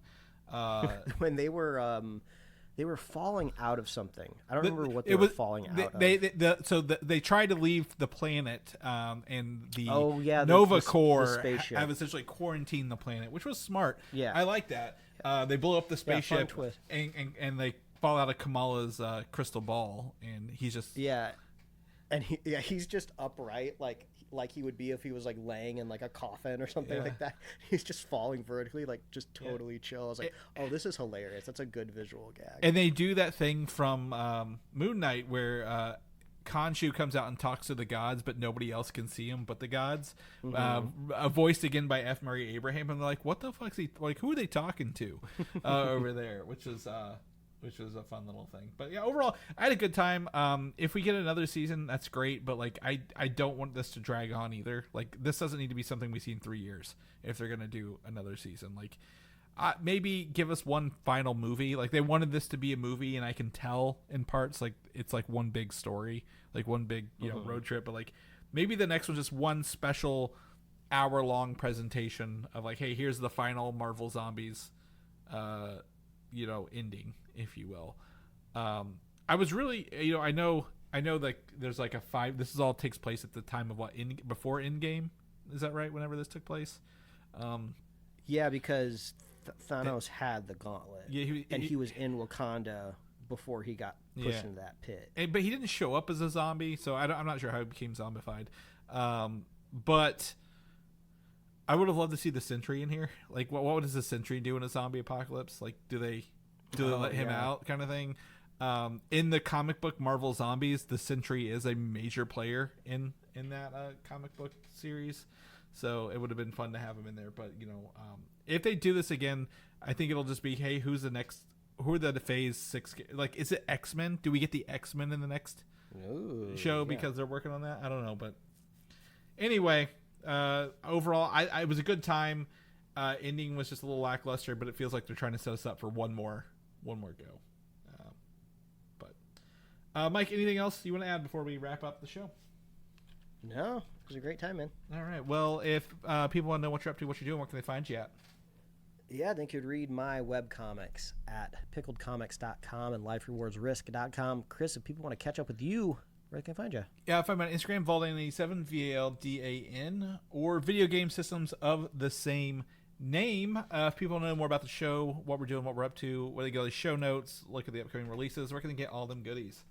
When they were falling out of something. I don't remember what they were falling out of. They tried to leave the planet, and the Nova Corps have essentially quarantined the planet, which was smart. Yeah, I like that. They blow up the spaceship, and they fall out of Kamala's crystal ball, and he's just he's just upright, like he would be if he was like laying in like a coffin or something like that. He's just falling vertically, like just totally chill. I was like, oh, this is hilarious. That's a good visual gag. And they do that thing from Moon Knight where Khonshu comes out and talks to the gods, but nobody else can see him but the gods. Voiced again by F. Murray Abraham, and they're like, what the fuck's he like? Who are they talking to over there? Which was a fun little thing. But yeah, overall, I had a good time. If we get another season, that's great. But like, I don't want this to drag on either. Like, this doesn't need to be something we see in 3 years if they're gonna do another season. Like, maybe give us one final movie. Like, they wanted this to be a movie, and I can tell in parts like it's like one big story, like one big road trip. But like, maybe the next one's just one special hour-long presentation of like, hey, here's the final Marvel Zombies, ending, if you will. I was really, I know like there's like this is all takes place at the time of before Endgame. Is that right? Whenever this took place? Yeah, because Thanos had the gauntlet. Yeah, he was in Wakanda before he got pushed into that pit. But he didn't show up as a zombie, so I'm not sure how he became zombified. But I would have loved to see the Sentry in here. Like, what does the Sentry do in a zombie apocalypse? Like, do they let him out, kind of thing? In the comic book Marvel Zombies, the Sentry is a major player in that comic book series, so it would have been fun to have him in there. But if they do this again, I think it'll just be, hey, who are the Phase 6? Like, is it X-Men? Do we get the X-Men in the next show because they're working on that? I don't know, but anyway, overall, it was a good time. Ending was just a little lackluster, but it feels like they're trying to set us up for one more go. But Mike, anything else you want to add before we wrap up the show? No, it was a great time, man. All right. Well, if people want to know what you're up to, what you're doing, where can they find you at? Yeah, I think you'd read my webcomics at pickledcomics.com and liferewardsrisk.com. Chris, if people want to catch up with you, where can they find you? Yeah, find me on Instagram, Valdan87, VALDAN, or video game systems of the same name. If people want to know more about the show, what we're doing, what we're up to, where they go to the show notes, look at the upcoming releases, where can they get all them goodies?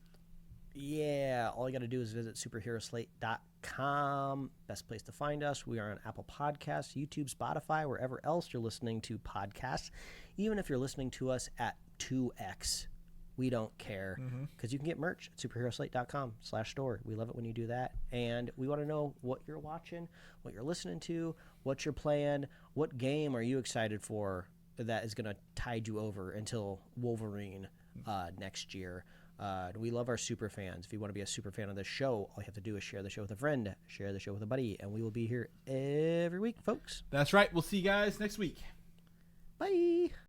Yeah, all you got to do is visit superheroslate.com. Best place to find us. We are on Apple Podcasts, YouTube, Spotify, wherever else you're listening to podcasts. Even if you're listening to us at 2x, we don't care because you can get merch at superheroslate.com/store. We love it when you do that. And we want to know what you're watching, what you're listening to, what you're playing, what game are you excited for that is going to tide you over until Wolverine next year. We love our super fans. If you want to be a super fan of this show, all you have to do is share the show with a friend, share the show with a buddy, and we will be here every week, folks. That's right. We'll see you guys next week. Bye.